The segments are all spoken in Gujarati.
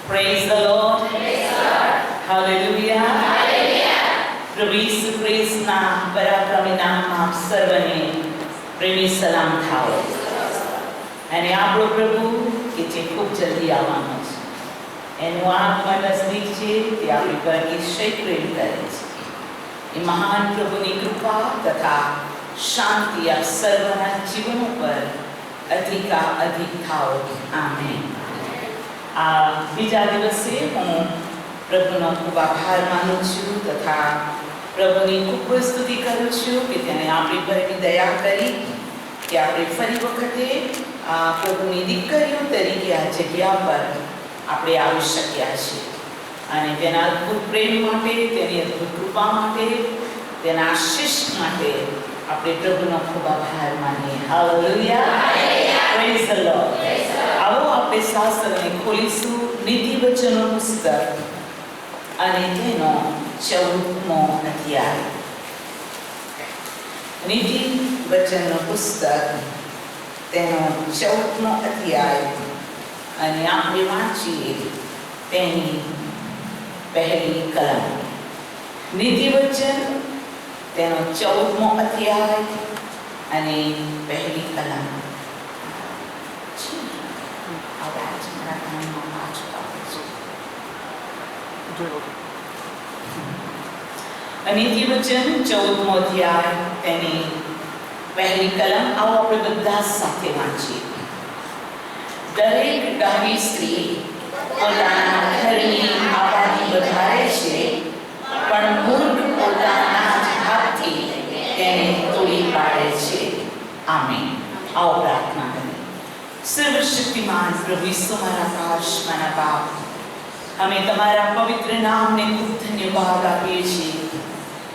Praise the Lord. Hallelujah. પ્રભુ ઈસુ ખ્રિસ્તના પરાક્રમી નામમાં આપ સર્વને પ્રેમી સલામ થાઓ. અને આપણો પ્રભુ કે જે ખૂબ જલ્દી આવવાનો છે, એનું આગમન નજદીક છે, તે આપણી પર નિશ્ચય પ્રેમ કરે છે. એ મહાન પ્રભુની કૃપા તથા શાંતિ આપ સર્વના જીવનો પર અધિક થાઓ. આમેન. આ બીજા દિવસે હું પ્રભુનો ખૂબ આભાર માનું છું તથા પ્રભુની ખૂબ સ્તુતિ કરું છું કે તેને આપણી પર દયા કરી કે આપણે ફરી વખતે આ પ્રભુની દીકરીઓ તરીકે આ જગ્યા પર આપણે આવી શક્યા છીએ. અને તેના અદ્ભુત પ્રેમ માટે, તેની અદ્ભુત કૃપા માટે, તેના આશીષ માટે આપણે પ્રભુનો ખૂબ આભાર માનીએ. હાલેલુયા. Praise the lord. આવો આપણે શાસ્ત્રને ખોલીશું, નીતિ વચનનું પુસ્તક અને તેનો 14મો અધ્યાય. નીતિ વચનનું પુસ્તક તેનો 14મો અધ્યાય અને આપણે વાંચીએ તેની પહેલી કલમ. નીતિ વચન તેનો 14મો અધ્યાય અને પહેલી કલમ. નીતિ વચન 14મો અધ્યાય તેની પહેલી કલમ. આવો આપણે બધા સાથે વાંચીએ. દરેક ગાવી સ્ત્રી પોતાના ઘરની આબાદી વધારે છે, પણ મૂર્ખ પોતાના જ હાથથી તેને તોડી પાડે છે. આમેન. આવો પ્રાર્થના કરીએ. સર્વશક્તિમાન પ્રભુ ઈસુ મારા આકાશમાંના બાપ, અમે તમારા પવિત્ર નામને ખૂબ ધન્યવાદ આપીએ છીએ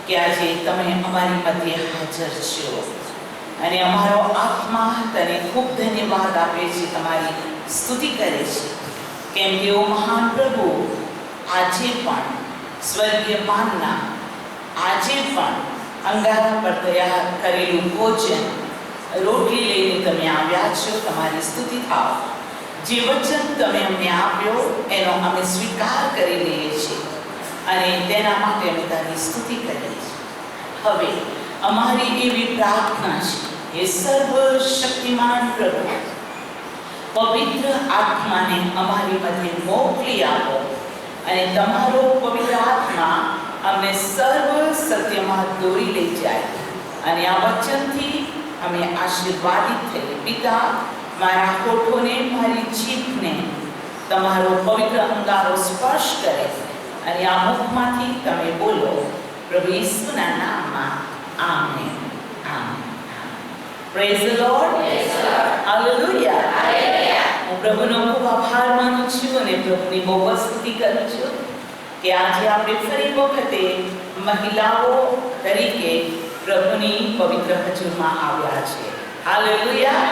કે આજે તમે અમારી મધ્યે હાજર છો. અને અમારો આત્મા તને ખૂબ ધન્યવાદ આપે છે, તમારી સ્તુતિ કરે છે, કેમ કે ઓ મહાન પ્રભુ, આજે પણ સ્વર્ગીય માનના, આજે પણ અંગારા પર તૈયાર કરેલું ભોજન, રોટલી લઈને તમે આવ્યા છો. તમારી સ્તુતિ થાવ. જે વચન તમે અમને આપ્યો એનો અમે સ્વીકાર કરી લઈએ છીએ અને તેના માટે અમે તારી સ્તુતિ કરીએ છીએ. હવે અમારી એવી પ્રાર્થના છે, એ સર્વશક્તિમાન પ્રભુ, પવિત્ર આત્માને અમારી મધ્યે મોકલી આપો અને તમારો પવિત્ર આત્મા અમને સર્વ સત્યમાં દોરી લઈ જાય અને આ વચનથી અમે આશીર્વાદિત થઈએ. પિતા, મારા હોઠોને, મારી જીભને તમારો પવિત્ર અંગારો સ્પર્શ કરે અને આ મુખમાંથી તમે બોલો. પ્રભુ ઈસુના નામમાં. Amen. Amen. Praise the lord. Hallelujah. હું પ્રભુનો ખૂબ આભાર માનું છું અને પ્રભુની બહુ સ્તુતિ કરું છું કે આજે આપણે ફરી વખતે મહિલાઓ તરીકે પ્રભુની પવિત્ર હજુરમાં આવ્યા છે. હાલેલુયા.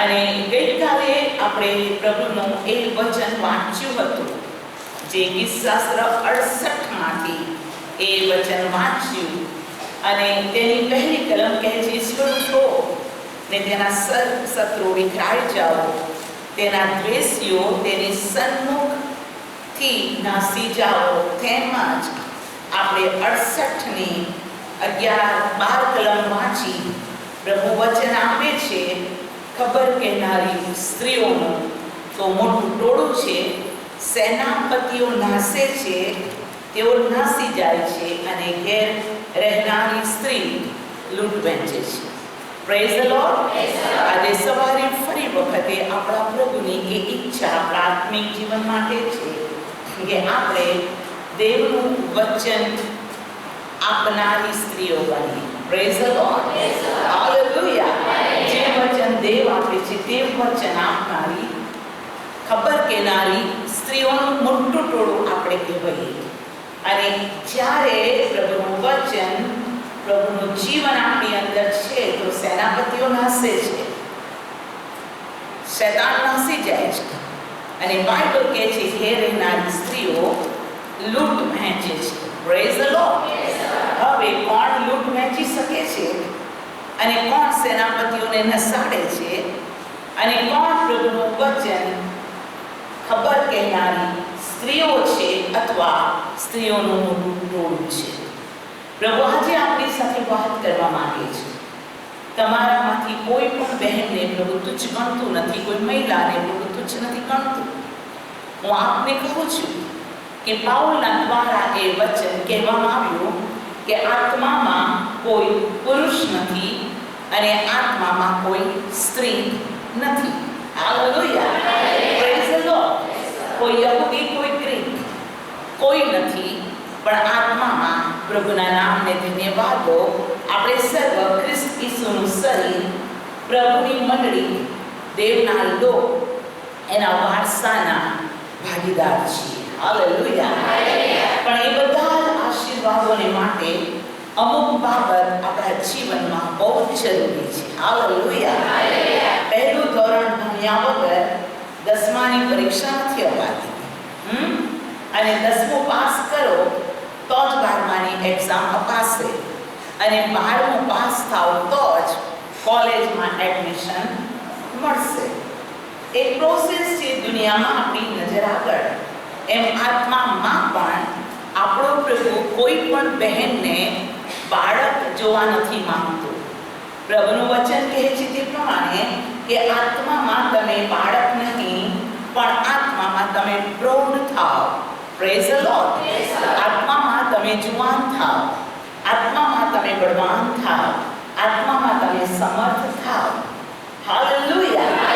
અને ગઈકાલે આપણે પ્રભુનું એ વચન વાંચ્યું હતું, જે ગીતશાસ્ત્ર 68માંથી એ વચન વાંચ્યું અને તેની પહેલી કલમ કહે છે, ઈશ્વર છો ને તેના શત્રુ વિખરાઈ જાઓ, તેના દ્વેષીઓ તેની સન્મુખથી નાસી જાઓ. તેમજ આપણે 68ની 11-12 કલમ વાંચી પ્રભુ વચન આપે છે, ખબર કહેનારી સ્ત્રીઓનું તો મોટું ટોળું છે, સેનાપતિઓ નાસે છે, તેઓ નાસી જાય છે અને ઘેર રહેનારી સ્ત્રી લૂંટ વહેંચે છે. Praise the lord. આજે સવારે ફરી વખતે આપણા પ્રભુની એ ઈચ્છા પ્રાથમિક જીવન માટે છે કે આપણે દેવનું વચન આપનારી સ્ત્રીઓ બનીએ. Praise the lord. હાલેલુયા. જે વચન દેવ આપે છે તે વચન આપનારી, ખબર કહેનારી સ્ત્રીઓનું મોટું ટોળું આપણે કહેવાઈએ. અને જ્યારે પ્રભુનું વચન, પ્રભુનું જીવન આપણી અંદર છે તો સેનાપતિઓ નાસે છે, શૈતાન નાસી જાય છે અને બાઇબલ કહે છે ઘેર રહેનારી સ્ત્રીઓ લૂંટ વહેંચે છે. Praise the lord. હવે કોણ લૂંટ વહેંચી શકે છે અને કોણ સેનાપતિઓને નસાડે છે અને કોણ પ્રભુનું વચન ખબર કહેનારી સ્ત્રીઓ છે અથવા સ્ત્રીઓનું મોટું ટોળું છે. પ્રભુ આજે આપણી સાથે વાત કરવા માંગે છે. તમારામાંથી કોઈ પણ બહેનને પ્રભુ તુચ્છ ગણતું નથી, કોઈ મહિલાને પ્રભુ તુચ્છ નથી ગણતું. હું આપને કહું છું કે પાઉલના દ્વારા એ વચન કહેવામાં આવ્યું કે આત્મામાં કોઈ પુરુષ નથી અને આત્મામાં કોઈ સ્ત્રી નથી. Hallelujah, praise the lord. કોઈ યહૂદી, કોઈ ગ્રીક, કોઈ નથી, પણ આત્મામાં પ્રભુના નામને ધન્યવાદો આપણે સર્વ ખ્રિસ્ત ઈસુનું શરીર, પ્રભુની મંડળી, દેવના લોક, એના વારસાના ભાગીદાર છીએ. હાલેલુયા. પણ એ બધા જ આશીર્વાદોને માટે અમુક બાબત આપણા જીવનમાં બહુ જરૂરી છે. હાલેલુયા. પહેલું ધોરણ ભણ્યા વગર 10માની પરીક્ષા નથી અપાતી. અને 10મું પાસ કરો તો જ 12માની એક્ઝામ અપાશે, અને 12મું પાસ થાવ તો જ કોલેજમાં એડમિશન મળશે. એક પ્રોસેસ છે દુનિયામાં આપણી નજર આગળ, એમ આત્મામાં પણ આપણો પ્રભુ કોઈ પણ બહેનને બાળક જોવા નથી માંગતો. પ્રભુનું વચન કહે છે તે પ્રમાણે કે આત્મામાં તમે બાળક નહીં, પણ આત્મામાં તમે પ્રૌઢ થાવ. Praise the lord. આત્મામાં તમે જુવાન થાવ, આત્મામાં તમે બળવાન થાવ, આત્મામાં તમે સમર્થ થાવ. હાલેલુયા.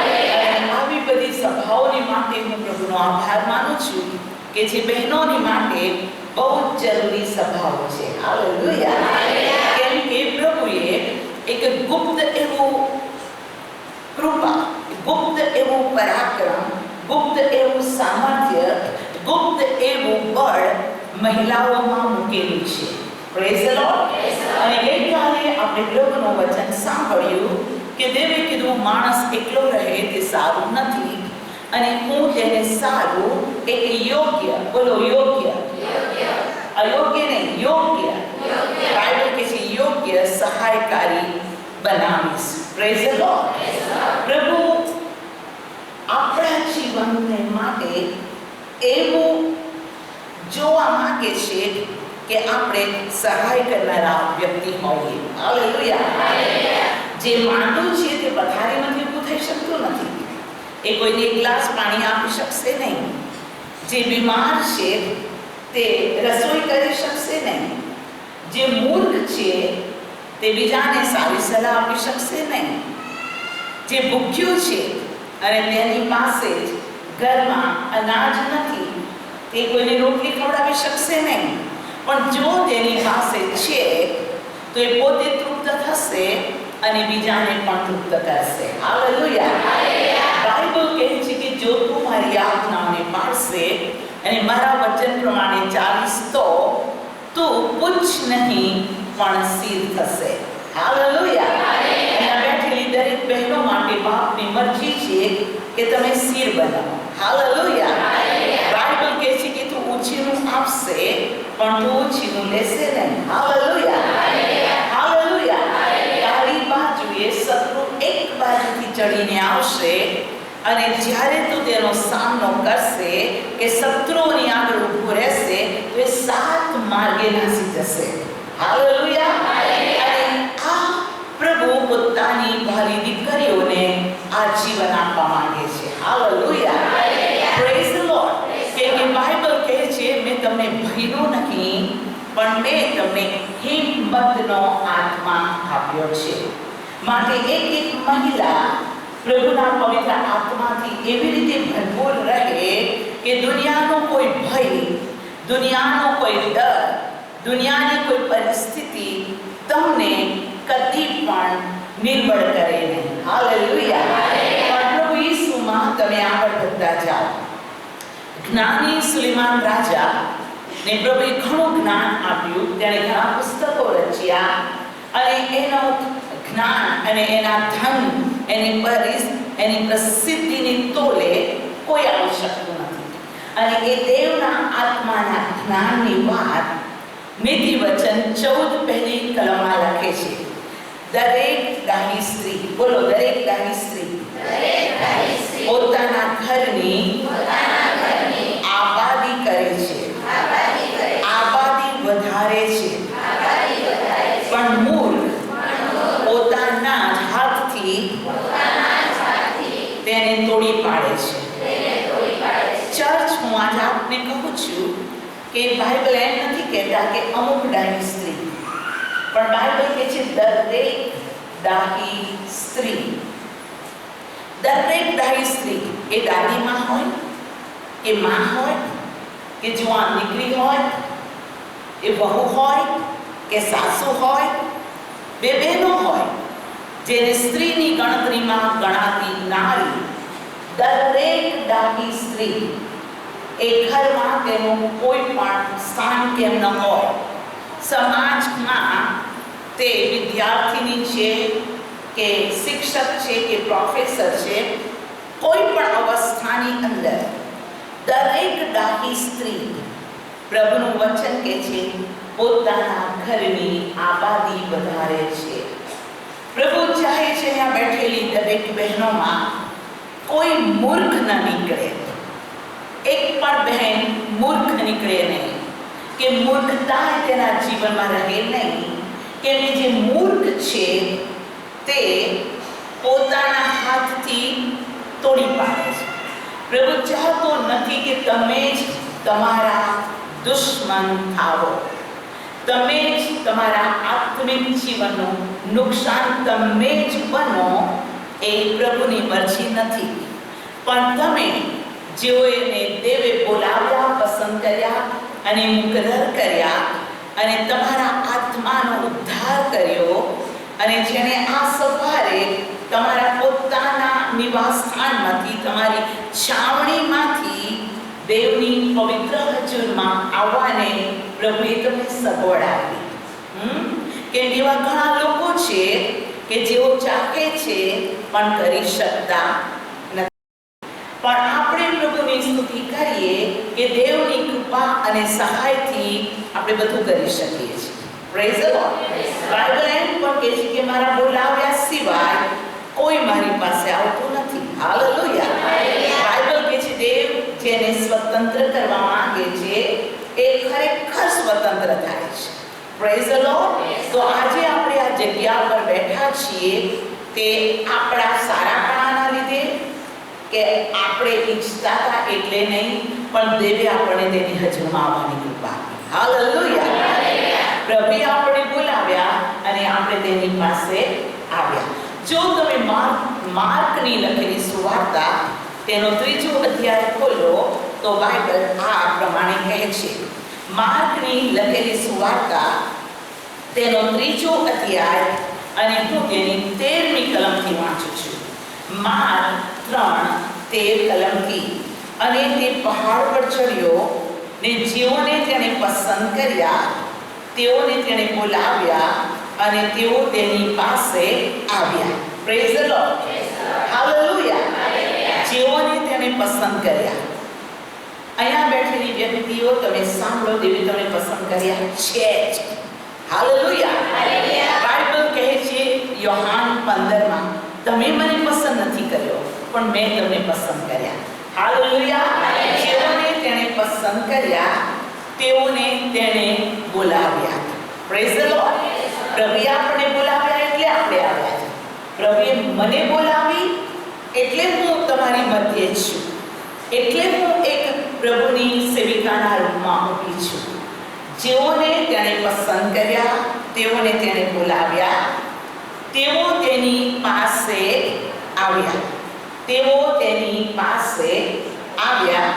આવી બધી સભાઓની માટે હું પ્રભુનો આભાર માનું છું કે જે બહેનોની માટે બહુ જ જરૂરી સભાઓ છે. હાલેલુયા. કેમ કે પ્રભુએ એક ગુપ્ત એવું કૃપા, ગુપ્ત એવું પરાક્રમ, ગુપ્ત એવું સામર્થ્ય, ગુપ્ત એવું બળ મહિલાઓમાં મૂકેલું છે. Praise the lord. અને ગઈકાલે આપણે પ્રભુનું વચન સાંભળ્યું કે દેવે કીધું માણસ એકલો રહે તે સારું નથી, અને હું તેને સારું એક યોગ્ય, બોલો યોગ્ય, અયોગ્ય નહીં, યોગ્ય, બાઇબલ કહે છે યોગ્ય સહાયકારી બનાવીશ. Praise the lord. પ્રભુ આપણા જીવનને માટે એવું જોવા માંગે છે કે આપણે સહાય કરનારા વ્યક્તિ હોઈએ. હાલેલુયા. જે માંદું છે તે પથારીમાંથી ઊભું થઈ શકતું નથી, એ કોઈને એક ગ્લાસ પાણી આપી શકશે નહીં. જે બીમાર છે તે રસોઈ કરી શકશે નહીં. જે મૂર્ખ છે તે બીજાને સારી સલાહ આપી શકશે નહીં. જે ભૂખ્યું છે અને તેની પાસે જ ઘરમાં અનાજ નથી, તે કોઈને રોટલી ખવડાવી શકશે નહીં. પણ જો તેની પાસે છે તો એ પોતે તૃપ્ત થશે અને બીજાને પણ તૃપ્ત કરશે. હાલેલુયા. બાઇબલ કહે છે કે જો તું મારી આજ્ઞાઓને પાળશે અને મારા વચન પ્રમાણે ચાલીશ તો તું પુચ્છ નહીં પણ સિર થશે. હાલેલુયા. અહીંયા બેઠેલી દરેક બહેનો માટે બાપની મરજી છે કે તમે સિર બનાવો. હાલેલુયા. બાઇબલ કહે છે કે તું ઉછીનું આપશે પણ તું ઉછીનું લેશે નહીં. હાલેલુયા. હાલેલુયા. તારી બાજુએ શત્રુ એક બાજુથી ચડીને આવશે, અને જ્યારે તું તેનો સામનો કરશે કે શત્રુઓની આગળ ઊભો રહેશે તો એ 7 માર્ગે નાસી જશે. હાલેલુયા. અને આ પ્રભુ પોતાની ભાલી દીકરીઓને આ જીવન આપવા માંગે છે. હાલેલુયા. Praise the lord. કે બાઇબલ કહે છે મેં તમને ભયનો નહીં પણ મેં તમને હિંમતનો આત્મા આપ્યો છે. માટે એક મહિલા પ્રભુના પવિત્ર આત્માથી એવી રીતે ભરપૂર રહે કે દુનિયાનો કોઈ ભય, દુનિયાનો કોઈ ડર, દુનિયાની કોઈ પરિસ્થિતિ તમને કદી પણ નિર્બળ કરે નહીં. હાલેલુયા. પણ પ્રભુ ઈસુમાં તમે આગળ વધતા જાઓ. જ્ઞાની સુલેમાન રાજા ને પ્રભુએ ઘણું જ્ઞાન આપ્યું. તેણે ઘણા પુસ્તકો રચ્યા, અને એનું જ્ઞાન અને એના ધન, એની પ્રસિદ્ધિની તોલે કોઈ આવી શકતું નથી. અને એ દેવના આત્માના જ્ઞાનની વાત નીતિ વચન 14 પહેલી કલમમાં લખે છે. દરેક ગાહી સ્ત્રી, બોલો દરેક ગાહી સ્ત્રી પોતાના ઘરની હું આજે આપને કહું છું કે બાઇબલ એમ નથી કહેતા કે અમુક ડાહી સ્ત્રી, પણ બાઇબલ કહે છે દરેક ડાહી સ્ત્રી. દરેક ડાહી સ્ત્રી, એ દાદીમાં હોય, કે માં હોય, કે જુવાન દીકરી હોય, એ વહુ હોય, કે સાસુ હોય, બે બહેનો હોય, જેને સ્ત્રીની ગણતરીમાં ગણાતી નારી, દરેક ડાહી સ્ત્રી એ ઘરમાં તેનું કોઈ પણ સ્થાન કેમ ન હોય, સમાજમાં તે વિદ્યાર્થીની છે કે શિક્ષક છે કે પ્રોફેસર છે, કોઈ પણ અવસ્થાની અંદર દરેક ડાહી સ્ત્રી, પ્રભુનું વચન કહે છે, પોતાના ઘરની આબાદી વધારે છે. પ્રભુ ચાહે છે અહીંયા બેઠેલી દરેક બહેનોમાં કોઈ મૂર્ખ ન નીકળે, એક પણ બહેન મૂર્ખ નીકળે નહીં, કે મૂર્ખતા તેના જીવનમાં રહે નહીં, કેમ કે જે મૂર્ખ છે તે પોતાના હાથથી તોડી પાડે છે. પ્રભુ ચાહતો નથી કે તમે જ તમારા દુશ્મન થાવો, તમે જ તમારા આત્મિક જીવનનું નુકસાન તમે જ બનો, એ પ્રભુની મરજી નથી. પણ તમે જેઓને દેવે બોલાવ્યા, પસંદ કર્યા અને મુકરર કર્યા અને તમારા આત્માનો ઉદ્ધાર કર્યો, અને જેને આ સવારે તમારા પોતાના નિવાસ સ્થાનમાંથી, તમારી છાવણીમાંથી દેવની પવિત્ર હજુરમાં આવવાને પ્રભુએ તમને સગવડ આપી. કે એવા ઘણા લોકો છે કે જેઓ ચાહે છે પણ કરી શકતા નથી. પણ આપણે પ્રભુની સ્તુતિ કરીએ કે દેવની કૃપા અને સહાયથી આપણે બધું કરી શકીએ છીએ. Praise the lord. બાઇબલ એમ પણ કહે છે કે મારા બોલાવ્યા સિવાય કોઈ મારી પાસે આવતું નથી. હાલેલુયા. બાઇબલ કહે છે દેવ જેને સ્વતંત્ર કરવા માંગે છે એ ખરેખર સ્વતંત્ર થાય છે. Praise the lord. તો આજે આપણે આ જગ્યા પર બેઠા છીએ તે આપણા સારાપણાના લીધે, કે આપણે ઈચ્છતા હતા એટલે નહીં, પણ દેવે આપણને તેની હજુરમાં આવવાની કૃપા આપી. હાલેલુયા. પ્રભુએ આપણે બોલાવ્યા અને આપણે તેની પાસે આવ્યા. જો તમે માર્કની લખેલી સુવાર્તા તેનો 3 અધ્યાય ખોલો તો બાઇબલ આ પ્રમાણે કહે છે. માર્કની લખેલી સુવાર્તા તેનો 3 અધ્યાય અને હું તેની 13મી કલમથી વાંચું છું. માર્ક 3:13 કલમથી. અને તે પહાડ પર ચડ્યો ને જેઓને તેણે પસંદ કર્યા તેઓને તેણે બોલાવ્યા અને તેઓ તેની પાસે આવ્યા. Praise the lord. હાલેલુયા. જેઓને તેણે પસંદ કર્યા. અહીંયા બેઠેલી વ્યક્તિઓ તમે સાંભળો, દેવે તમને પસંદ કર્યા છે જ. હાલેલુયા. બાઇબલ કહે છે યોહાન 15માં, તમે મને પસંદ નથી કર્યો પણ મેં તમને પસંદ કર્યા. હાલેલુયા. જેઓને તેણે પસંદ કર્યા તેઓને તેણે બોલાવ્યા. Praise the lord. પ્રભુએ આપણને બોલાવ્યા એટલે આપણે આવ્યા છે. પ્રભુએ મને બોલાવી એટલે હું તમારી મધ્યે છું, એટલે હું એક પ્રભુની સેવિકાના રૂપમાં ઊભી છું. જેઓને તેણે પસંદ કર્યા તેઓને તેણે બોલાવ્યા, તેઓ તેની પાસે આવ્યા. તેઓ તેની પાસે આવ્યા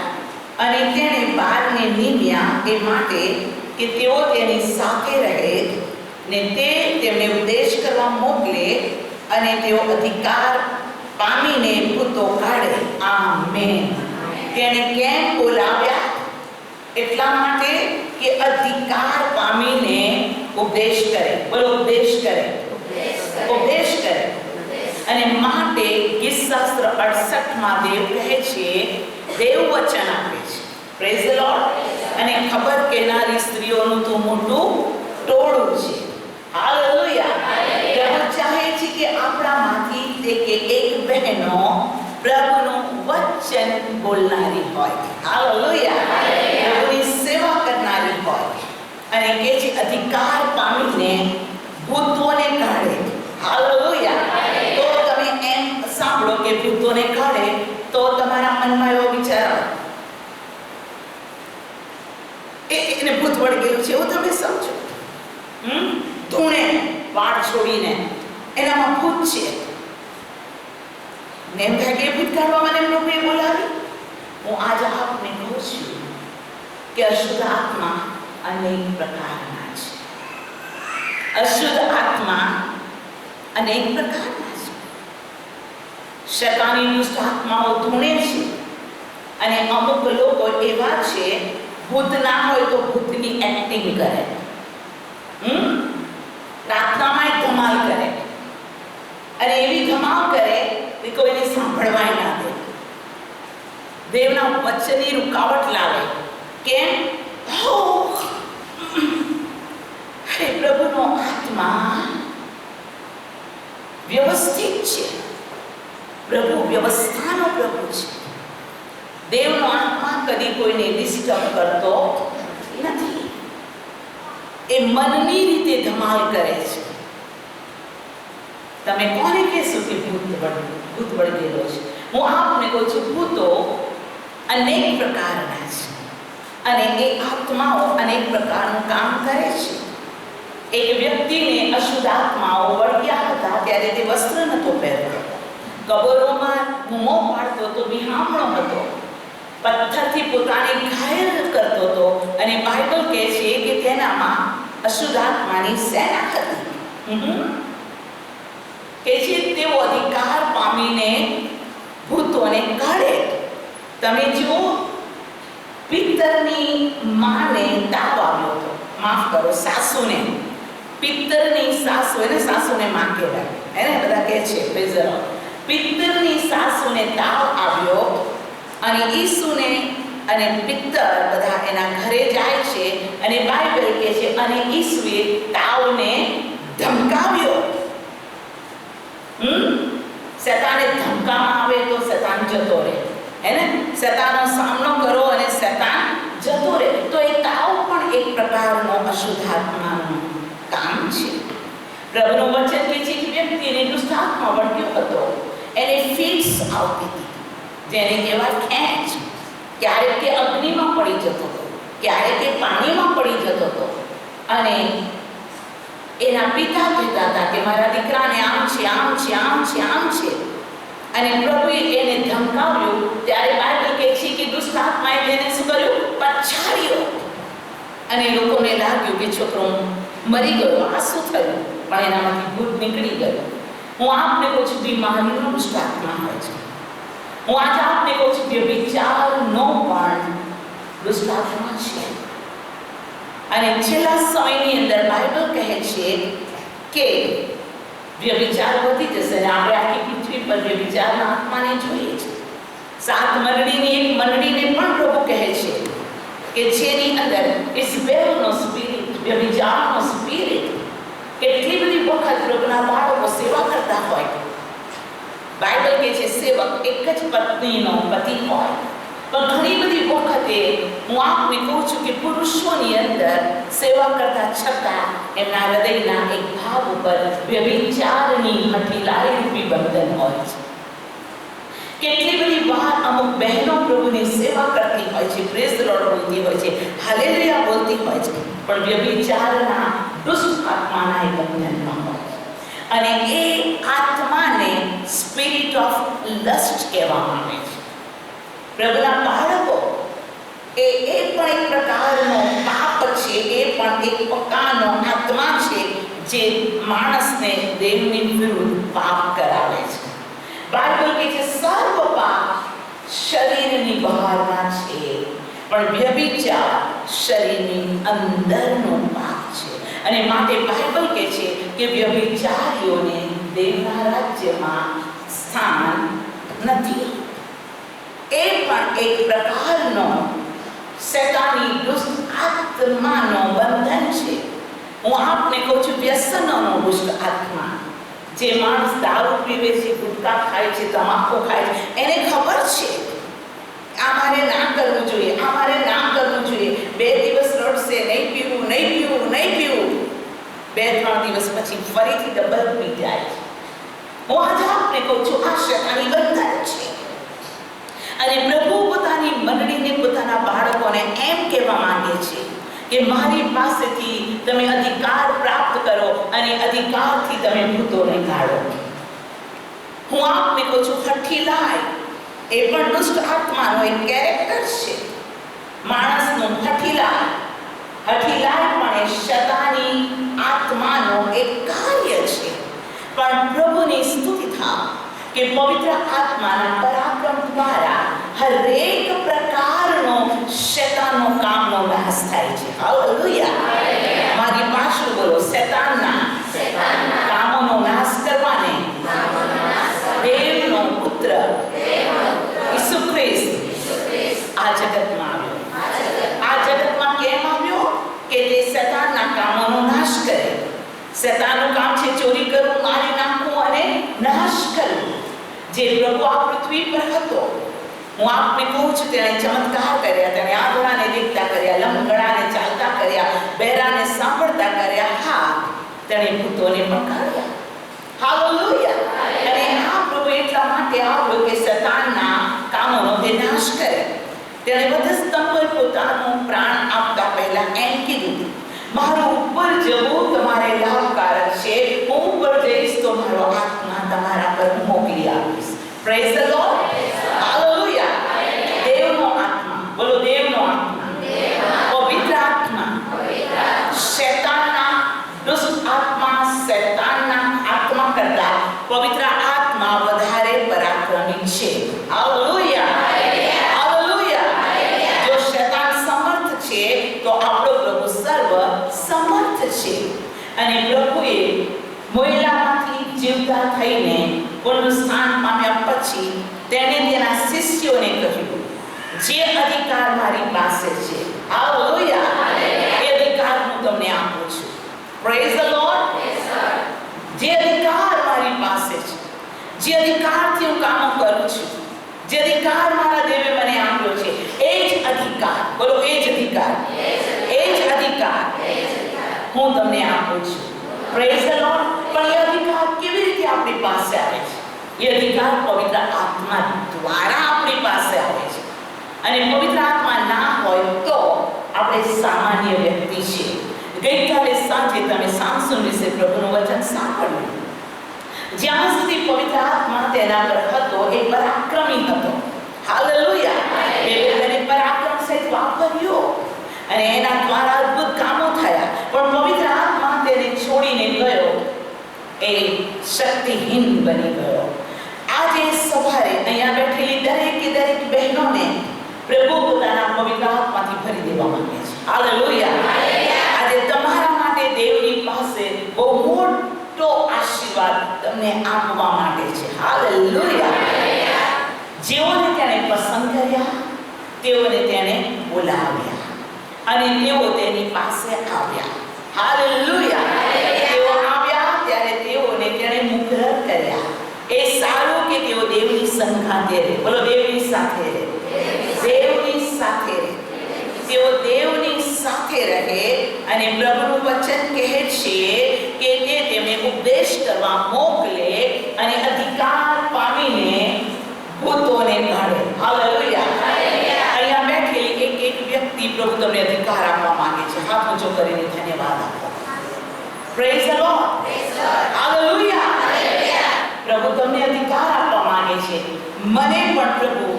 અને તેણે 12ને નિમ્યા એ માટે કે તેઓ તેની સાથે રહે ને તે તેમને ઉપદેશ કરવા મોકલે અને તેઓ અધિકાર પામીને ભૂતો કાઢે. આમેન. તેણે કેમ બોલાવ્યા? એટલા માટે કે અધિકાર પામીને ઉપદેશ કરે. બોલો, ઉપદેશ કરે. ઉપદેશ કરે. અને માટે ગીતશાસ્ત્ર 68માં દેવ કહે છે, દેવ વચન આપે છે. Praise the lord. અને ખબર કહેનારી સ્ત્રીઓનું તો મોટું ટોળું છે. હાલેલુયા. પ્રભુ ચાહે છે કે આપણામાંથી એક બહેનો પ્રભુનું વચન બોલનારી હોય. હાલેલુયા. પ્રભુની સેવા કરનારી હોય અને કે છે અધિકાર પામીને ભૂતોને કાઢે. હાલેલુયા. તો તમે એમ સાંભળો કે ભૂતોને કાઢે તો તમારા મનમાં એવો વિચાર આવે એને ભૂત વળગેલું છે એવું તમે સમજો. ધૂણે વાળ છોડીને એનામાં ભૂત છે ને એમ થાય કે એ ભૂત કાઢવા મને પ્રભુએ બોલાવી. હું આજે આપને કહું છું કે અશુદ્ધ આત્મા અનેક પ્રકારના છે. અશુદ્ધ આત્મા અનેક પ્રકારના છે. શૈતાની દુષ્ટ આત્માઓ ધૂણે છે અને અમુક લોકો એવા છે ભૂત ના હોય તો ભૂતની એક્ટિંગ કરે, પ્રાર્થનામાં ધમાલ કરે અને એવી ધમાલ કરે કે કોઈને સાંભળવાય ના દે, દેવના વચનની રૂકાવટ લાવે. કેમ? હે પ્રભુનો આત્મા વ્યવસ્થિત છે. પ્રભુ વ્યવસ્થાનો પ્રભુ છે. દેવનો આત્મા કદી કોઈને ડિસ્ટર્બ કરતો નથી. એ મનની રીતે ધમાલ કરે છે. તમે કોને કહેશો કે ભૂત વળગેલો છે? હું આપને કહું છું ભૂતો અનેક પ્રકારના છે અને એ આત્માઓ અનેક પ્રકારનું કામ કરે છે. એક વ્યક્તિને અશુદ્ધ આત્માઓ વળગ્યા હતા ત્યારે તે વસ્ત્ર નહોતો પહેરતો, કબરોમાં બૂમો પાડતો હતો, બિહામણો હતો, પથ્થરથી પોતાને ઘાયલ કરતો હતો અને બાઇબલ કહે છે કે તેનામાં અશુદ્ધ આત્માની સેના હતી. કે છે તેઓ અધિકાર પામીને ભૂતોને કાઢે. તમે જુઓ, પિત્તરની માને તાવ આવ્યો હતો, માફ કરો, સાસુને, પિત્તરની સાસુ, એને સાસુને માં કહેવાય, એને બધા કહે છે પ્રેઝર. પિત્તરની સાસુને તાવ આવ્યો અને ઈસુને અને પિત્તર બધા એના ઘરે જાય છે અને બાઇબલ કહે છે અને ઈસુએ તાવને ધમકાવ્યો. શેતાને ધમકામાં આવે તો શેતાન જતો રહે, એને શેતાનનો સામનો કરો અને શેતાન જતો રહે. તો એ તાવ પણ એક પ્રકારનો અશુદ્ધ આત્માનું કામ છે. પ્રભુનું વચન કહે છે કે વ્યક્તિને દુષ્ટ આત્મા વળગ્યો હતો, એને ફિટ્સ આવતી હતી, જેને કહેવાય ખેંચ. ક્યારેક તે અગ્નિમાં પડી જતો હતો, ક્યારેક તે પાણીમાં પડી જતો હતો અને એના પિતા કહેતા હતા કે મારા દીકરાને આમ છે, આમ છે, આમ છે, આમ છે અને પ્રભુએ એને ધમકાવ્યું. ત્યારે બાઇબલ કહે છે કે દુષ્ટ આત્માએ તેને શું કર્યું? પછાડ્યો અને લોકોને લાગ્યું કે છોકરો મરી ગયો, આ શું થયું? પણ એનામાંથી ભૂત નીકળી ગયું. હું આપને કહું છું બીમારીનો દુષ્ટ આત્મા હોય છે. હું આજે આપને કહું છું કે વિચારનો પણ દુષ્ટ આત્મા છે. અને છેલ્લા સમયની અંદર બાઇબલ કહે છે કે વ્યભિચાર વધી જશે અને આપણે આખી પૃથ્વી પર વ્યભિચારના આત્માને જોઈએ છે. 7 મંડળીની એક મંડળીને પણ પ્રભુ કહે છે કે જેની અંદર ઇઝબેલનો સ્પિરિટ, વ્યભિચારનો સ્પિરિટ. કેટલી બધી વખત પ્રભુના બાળકો સેવા કરતા હોય, બાઇબલ કહે છે સેવક એક જ પત્નીનો પતિ હોય, પણ ઘણી બધી વખતે હું આપને કહું છું કે પુરુષોની અંદર સેવા કરતા છતાં એમના હૃદયના એક ભાવ ઉપર વ્યભિચારની હઠીલાઈ રૂપી બંધન હોય છે. કેટલી બધી વાર અમુક બહેનો પ્રભુની સેવા કરતી હોય છે, પ્રેઝ ધ લોર્ડ બોલતી હોય છે, હાલેલુયા બોલતી હોય છે, પણ વ્યભિચારના દુષ્ટ આત્માના એક બંધનમાં હોય છે. અને એ આત્માને સ્પિરિટ ઓફ લસ્ટ કહેવામાં આવે છે. પ્રભુના બાળકો એ પણ એક પ્રકારનો પાપ છે, એ પણ એક પ્રકારનો આત્મા છે જે માણસને દેવની વિરુદ્ધ પાપ કરાવે છે. બાઇબલ કહે છે સર્વ પાપ શરીરની બહારના છે, પણ વ્યભિચાર શરીરની અંદરનો પાપ છે. અને માટે બાઇબલ કહે છે કે વ્યભિચારીઓને દેવના રાજ્યમાં સ્થાન નથી. એ પણ એક પ્રકારનો શૈતાની દુષ્ટ આત્માનો બંધન છે. હું આપને કહું છું વ્યસનોનો દુષ્ટ આત્મા. જે માણસ દારૂ પીવે છે, ગુટકા ખાય છે, તમાકુ ખાય છે, એને ખબર છે આ મારે ના કરવું જોઈએ, આ મારે ના કરવું જોઈએ. 2 દિવસ રડશે, નહીં પીવું, નહીં પીવું, નહીં પીવું. 2-3 દિવસ પછી ફરીથી ડબલ પી જાય છે. હું આજે આપને કહું છું આ શૈતાની બંધન છે. અને પ્રભુ પોતાની મંડળીને, પોતાના બાળકોને એમ કહેવા માંગે છે કે મારી પાસેથી તમે અધિકાર પ્રાપ્ત કરો અને અધિકારથી તમે ભૂતોને કાઢો. હું આપને કહું છું, હઠીલાય એ પણ દુષ્ટ આત્માનો એક કેરેક્ટર છે. માણસનું હઠીલાય પણ એ શૈતાની આત્માનો એક કાર્ય છે. પણ પ્રભુની સ્તુતિ થાવ કે પવિત્ર આત્માના પરાક્રમ દ્વારા હરેક પ્રકારનો શૈતાનનો કામનો નાશ થાય છે. હાલેલુયા. મારી પાછળ બોલો, શૈતાનના કામોનો નાશ કરવાને દેવનો પુત્ર ઈસુ ખ્રિસ્ત આ જગતમાં આવ્યો. આ જગતમાં કેમ આવ્યો? કે તે શૈતાનના કામોનો નાશ કરે. શૈતાનનું કામ છે ચોરી કરવું, મારી નાખવું અને નાશ કરવું. જે પ્રભુ આ પૃથ્વી પર હતો, હું આપને કહું છું, તેણે ચમત્કાર કર્યા, તેણે આંધળાને દેખતા કર્યા, લંગડાને ચાલતા કર્યા, બહેરાને સાંભળતા કર્યા. હા, તેણે ભૂતોને પણ કાઢ્યા. હાલેલુયા. અને આ પ્રભુ એટલા માટે આવ્યો કે શૈતાનના કામોનો તે નાશ કરે. તેણે વધસ્તંભ પર પોતાનો પ્રાણ આપતા પહેલા એમ કીધું, મારું ઉપર જવું તમારે લાભકારક છે. હું ઉપર જઈશ તો મારો આત્મા તમારા પર મોકલી આપીશ. Praise the lord. હાલેલુયા. દેવનો આત્મા, બોલો દેવનો આત્મા, પવિત્ર આત્મા, શૈતાનના દુષ્ટ આત્મા, શૈતાનના આત્મા કરતા પવિત્ર આત્મા વધારે પરાક્રમી છે. હાલેલુયા. હાલેલુયા. જો શૈતાન સમર્થ છે તો આપણો પ્રભુ સર્વ સમર્થ છે. અને પ્રભુએ મોયલામાંથી જીવતા થઈને પુનરુત્થાન પામ્યા પછી તેણે તેના શિષ્યોને કહ્યું, જે અધિકાર મારી પાસે છે, હાલેલુયા, એ અધિકાર હું તમને આપું છું. Praise the lord. જે અધિકાર મારી પાસે છે, જે અધિકારથી હું કામ કરું છું, જે અધિકાર મારા દેવે મને આપ્યો છે, એ જ અધિકાર, બોલો એ જ અધિકાર, એ જ અધિકાર હું તમને આપું છું. Praise the lord. પણ એ અધિકાર કેવી રીતે આપણી પાસે આવે છે? એ અધિકાર પવિત્ર આત્મા દ્વારા આપણી પાસે આવે છે. અને પવિત્ર આત્મા ના હોય તો આપણે સામાન્ય વ્યક્તિ છીએ. ગઈકાલે સાંજે તમે સામસોન વિશે પ્રભુનું વચન સાંભળ્યું. જ્યાં સુધી પવિત્ર આત્મા તેના પર હતો, એ પરાક્રમી હતો. હાલેલુયા. તેને પરાક્રમ સહિત વાપર્યો અને એના દ્વારા અદ્ભુત કામો થયા. પણ પવિત્ર આત્મા તેને છોડીને ગયો, એ શક્તિહીન બની ગયો. આજે સવારે અહીંયા બેઠેલી દરેક બહેનોને પ્રભુ પોતાના પવિત્ર આત્માથી ભરી દેવા માંગે છે. હાલેલુયા. આજે તમારા માટે દેવની પાસે બહુ મોટો આશીર્વાદ તમને આપવા માંગે છે. હાલેલુયા. જેઓને તેણે પસંદ કર્યા, તેઓને તેણે બોલાવ્યા અને તેઓ તેની પાસે આવ્યા. હાલેલુયા. તેઓ આવ્યા ત્યારે તેઓને તેણે મુકરર કર્યા. એ સારું કે તેઓ દેવની સંગાથે રહે. બોલો દેવની સાથે રહે. દેવની સાથે રહે. તેઓ દેવની સાથે રહે. અને પ્રભુનું વચન કહે છે કે તે તેમને ઉપદેશ કરવા મોકલે અને અધિકાર પામીને ભૂતોને કાઢે. હાલેલુયા. અહીંયા બેઠેલી એક વ્યક્તિ પ્રભુ તમને અધિકાર આપવા માંગે છે. હાથ ઊંચો કરીને ધન્યવાદ આપો. Praise the lord. હાલેલુયા. પ્રભુ તમને અધિકાર આપવા માંગે છે. મને પણ પ્રભુ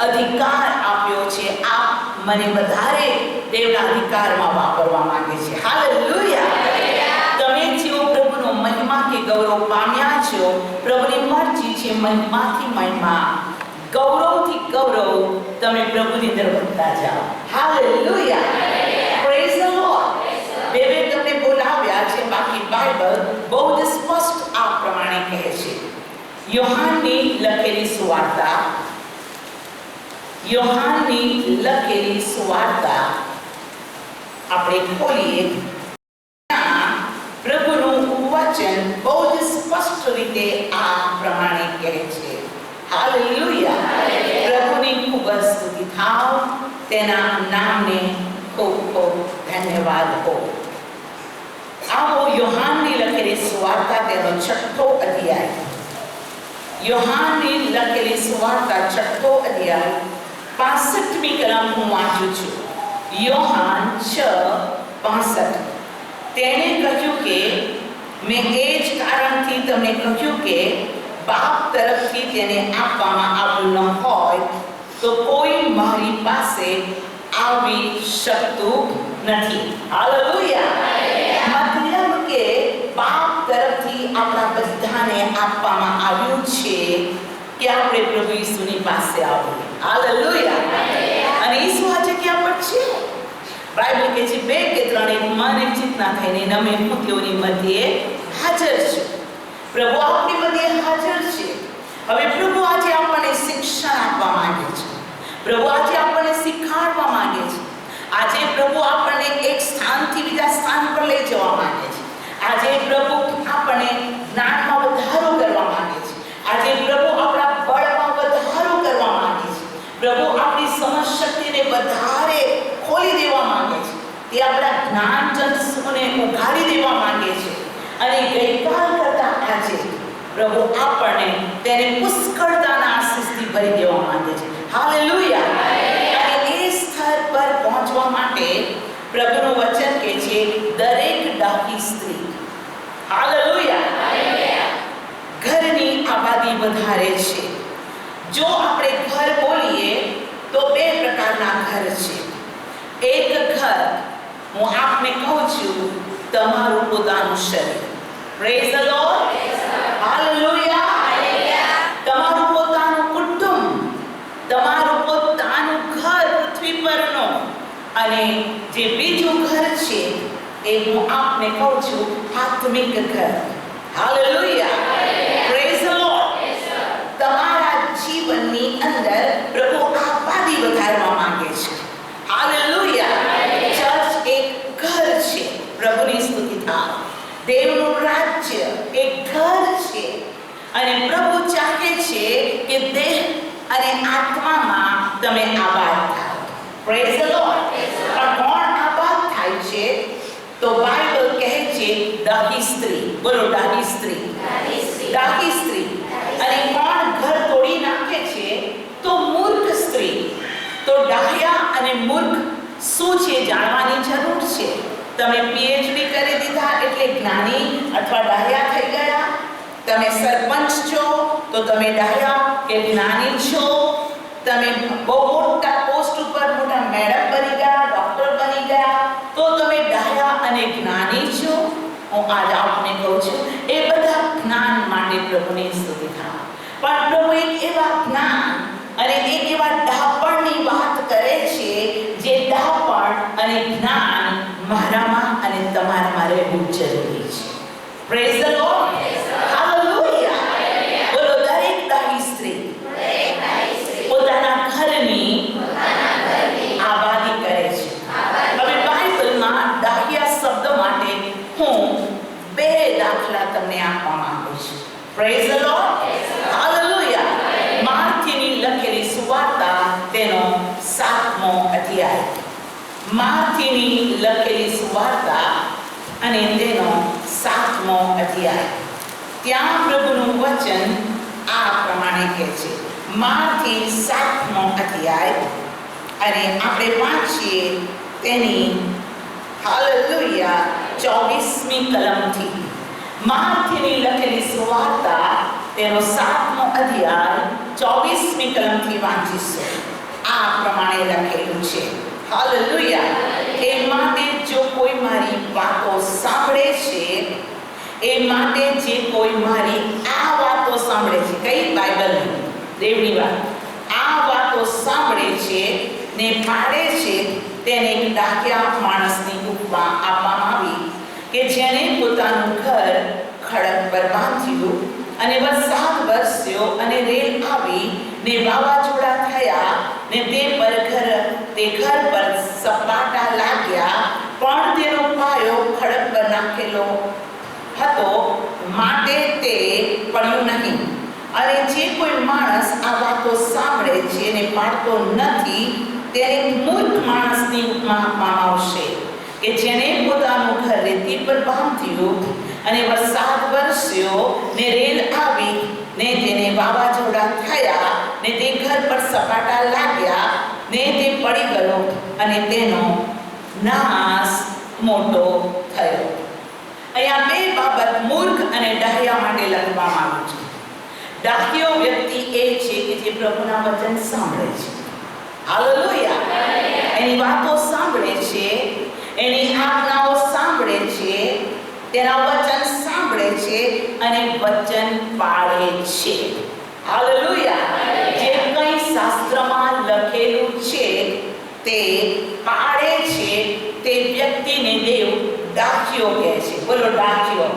અધિકાર આપ્યો છે. આપ મને વધારે દેવના અધિકારમાં વાપરવા માંગે છે. હાલેલુયા. તમે જેઓ પ્રભુનો મહિમા કે ગૌરવ પામ્યા છો, પ્રભુની મરજી છે મહિમાથી મહિમા, ગૌરવથી ગૌરવ તમે પ્રભુની અંદર વધતા જાઓ. હાલેલુયા. Praise the lord. બે તમને બોલાવ્યા છે, બાકી બાઇબલ બહુ જ સ્પષ્ટ આ પ્રમાણે કહે છે. યોહાનની લખેલી સુવાર્તા, યોહાનની લખેલી સુવાર્તા આપણે ખોલીએ. પ્રભુનું વચન બહુ જ સ્પષ્ટ રીતે આ પ્રમાણે કહે છે. હાલેલુયા. પ્રભુની ખૂબ જ સ્તુતિ થાવ. તેના નામને ખૂબ ખૂબ ધન્યવાદ હો. આવો યોહાનની લખેલી સુવાર્તા તેનો 6થો અધ્યાય. યોહાનની લખેલી સુવાર્તા 6થો અધ્યાય 65મી કલમ હું વાંચું છું. યોહાન 6:65 તેણે કહ્યું કે મેં એ જ કારણથી તમને કહ્યું કે બાપ તરફથી તેને આપવામાં આવ્યું ન હોય તો કોઈ મારી પાસે આવી શકતું નથી. હાલેલુયા. મતલબ કે બાપ તરફથી આપણા બધાને આપવામાં આવ્યું છે કે આપણે પ્રભુ ઈસુની પાસે આવીએ. હાલેલુયા. અને ઈસુ આ જગ્યા પર છે. બાઇબલ કહે છે 2 કે 3 એક મન એક ચિંતા થઈને નમે હું તેઓની મધ્યે હાજર છે. પ્રભુ આપણી મધ્યે હાજર છે. હવે પ્રભુ આજે આપણને શિક્ષણ આપવા માંગે છે. પ્રભુ આજે આપણને શીખવાડવા માંગે છે. આજે પ્રભુ આપણને એક સ્થાનથી બીજા સ્થાન પર લઈ જવા માંગે છે. આજે પ્રભુ આપણને જ્ઞાનમાં વધારો કરવા માંગે છે. આજે પ્રભુ આપણા બળમાં વધારો કરવા માંગે છે. પ્રભુ આપણી સમજ શક્તિને વધારે ખોલી દેવા માંગે છે. તે આપણા જ્ઞાન જનસોને ઉઘાડી દેવા માંગે છે. અને ગઈકાલ કરતા આજે પ્રભુ આપણને તેને પુષ્કળતાના આશીષથી ભરી દેવા માંગે છે. હાલેલુયા. અને એ સ્થળ પર પહોંચવા માટે પ્રભુનું વચન કહે છે દરેક ડાહી સ્ત્રી, હાલેલુયા, ઘરની આબાદી વધારે છે. જો આપણે ઘર બોલીએ તો 2 પ્રકારના ઘર છે. એક ઘર હું આપને કહું છું તમારું પોતાનું શરીર. Praise the lord. હાલેલુયા. તમારું પોતાનું કુટુંબ, તમારું પોતાનું ઘર પૃથ્વી પરનું. અને જે બીજું ઘર છે એ હું આપને કહું છું આત્મિક ઘર. હાલેલુયા. Praise the lord. તમારા જીવનની અંદર પ્રભુ આબાદી વધારવા માંગે છે. હાલેલુયા. ચર્ચ એક ઘર છે. પ્રભુની સ્તુતિ થાય. દેવનું રાજ્ય એક ઘર છે. અને પ્રભુ ચાહે છે કે દેહ અને આત્મામાં તમે આબાદ થાઓ. Praise the lord. પણ કોણ આબાદ થાય છે? તો બાઇબલ કહે છે ડાહી સ્ત્રી. બોલો ડાહી સ્ત્રી. ડાહી સ્ત્રી. અને કોણ ઘર તોડી નાખે છે? તો મૂર્ખ સ્ત્રી. તો ડાહ્યા અને મૂર્ખ શું છે જાણવાની જરૂર છે. તમે પીએચડી કરી દીધા એટલે જ્ઞાની અથવા ડાહ્યા થઈ ગયા. તમે સરપંચ છો તો તમે ડાહ્યા કે જ્ઞાની છો. તમે બહુ મોટા પોસ્ટ ઉપર મોટા મેડમ બની ગયા, ડોક્ટર બની ગયા તો તમે ડાહ્યા અને જ્ઞાની છો. હું આજ આપને કહું છું એ બધા જ્ઞાન માટે પ્રભુની સ્તુતિ થાય. પણ પ્રભુ એક એવા જ્ઞાન અને એક એવા ડાપણની વાત કરે છે જે ડાપણ અને જ્ઞાન મારામાં અને તમારામાં રહેવું જરૂરી છે. Praise the lord. હાલેલુયા. બોલો દરેક ડાહી સ્ત્રી પોતાના ઘરની આબાદી કરે છે. હવે બાઇબલમાં ડાહ્યા શબ્દ માટે હું 2 દાખલા તમને આપવા માંગુ છું. Praise the lord. હાલેલુયા. માર્થીની લખેલી સુવાર્તા તેનો 7મો અધ્યાય. માર્થીની લખેલી સુવાર્તા અને તેનો 7મો અધ્યાય. ત્યાં પ્રભુનું વચન આ પ્રમાણે કહે છે. માર્થી 7મો અધ્યાય અને આપણે વાંચીએ તેની હાલેલુયા 24મી કલમથી. માર્થીની લખેલી સુવાર્તા તેનો 7મો અધ્યાય 24મી કલમથી વાંચીશું. આ પ્રમાણે લખેલું છે. હાલેલુયા. એ માટે જો કોઈ મારી વાતો સાંભળે છે, એ માટે જે કોઈ મારી આ વાતો સાંભળે છે, કઈ બાઇબલની દેવની વાત, આ વાતો સાંભળે છે ને પાડે છે તેને એક ડાહ્યા માણસની ઉપમા આપવામાં આવી કે જેણે પોતાનું ઘર ખડક પર બાંધ્યું અને વરસાદ વરસ્યો અને રેલ આવી ને વાવાઝોડા થયા ને તે ઘર પર સપાટા લાગ્યા, પણ તેનો પાયો ખડક પર નાખેલો હતો માટે તે પડ્યું નહીં. અને જે કોઈ માણસ આ વાતો સાંભળે છે અને પાડતો નથી તેને મૂર્ખ માણસની ઉપમા આપવામાં આવશે કે જેણે પોતાનું ઘર રેતી પર બાંધ્યું અને વરસાદ વરસ્યો ને રેલ આવી ને તેને વાવાઝોડા થયા ને તે ઘર પર સપાટા લાગ્યા, ને તે પડી ગયો અને તેનો નાશ મોટો થયો. અહીંયા બે બાબત મૂર્ખ અને ડાહ્યા માટે લખવામાં આવી છે. ડાહ્યો વ્યક્તિ એ છે કે જે પ્રભુના વચન સાંભળે છે. હાલેલુયા. એની વાતો સાંભળે છે, એની આજ્ઞાઓ સાંભળે છે, તેના વચન સાંભળે છે અને વચન પાળે છે. હાલેલુયા. જે કંઈ શાસ્ત્રમાં લખેલું છે તે પાળે છે, તે વ્યક્તિને દેવ ડાહ્યો કહે છે. બોલો ડાહ્યો.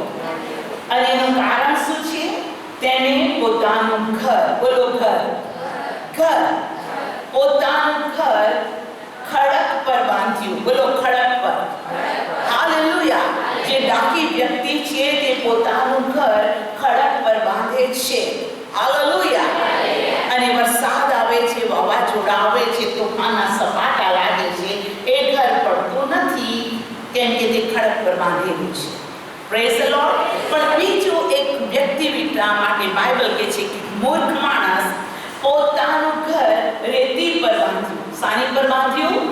અને એનું કારણ શું છે? તેને પોતાનું ઘર, બોલો ઘર, ઘર, પોતાનું ઘર ખડક પર બાંધ્યું. બોલો ખડક પર. હાલેલુયા. જે ડાહી વ્યક્તિ છે તે પોતાનું ઘર ખડક પર બાંધે છે. હાલેલુયા. અને વરસાદ આવે છે, વાવાઝોડા આવે છે, તોફાનના સપાટા લાગે છે, એ ઘર પડતું નથી, કેમ કે તે ખડક પર બાંધેલું છે. Praise the lord. પણ બીજો એક વ્યક્તિ વિચારવા માટે બાઇબલ કહે છે કે મૂર્ખ માણસ પોતાનું ઘર રેતી પર બાંધ્યું. સાની પર બાંધ્યું?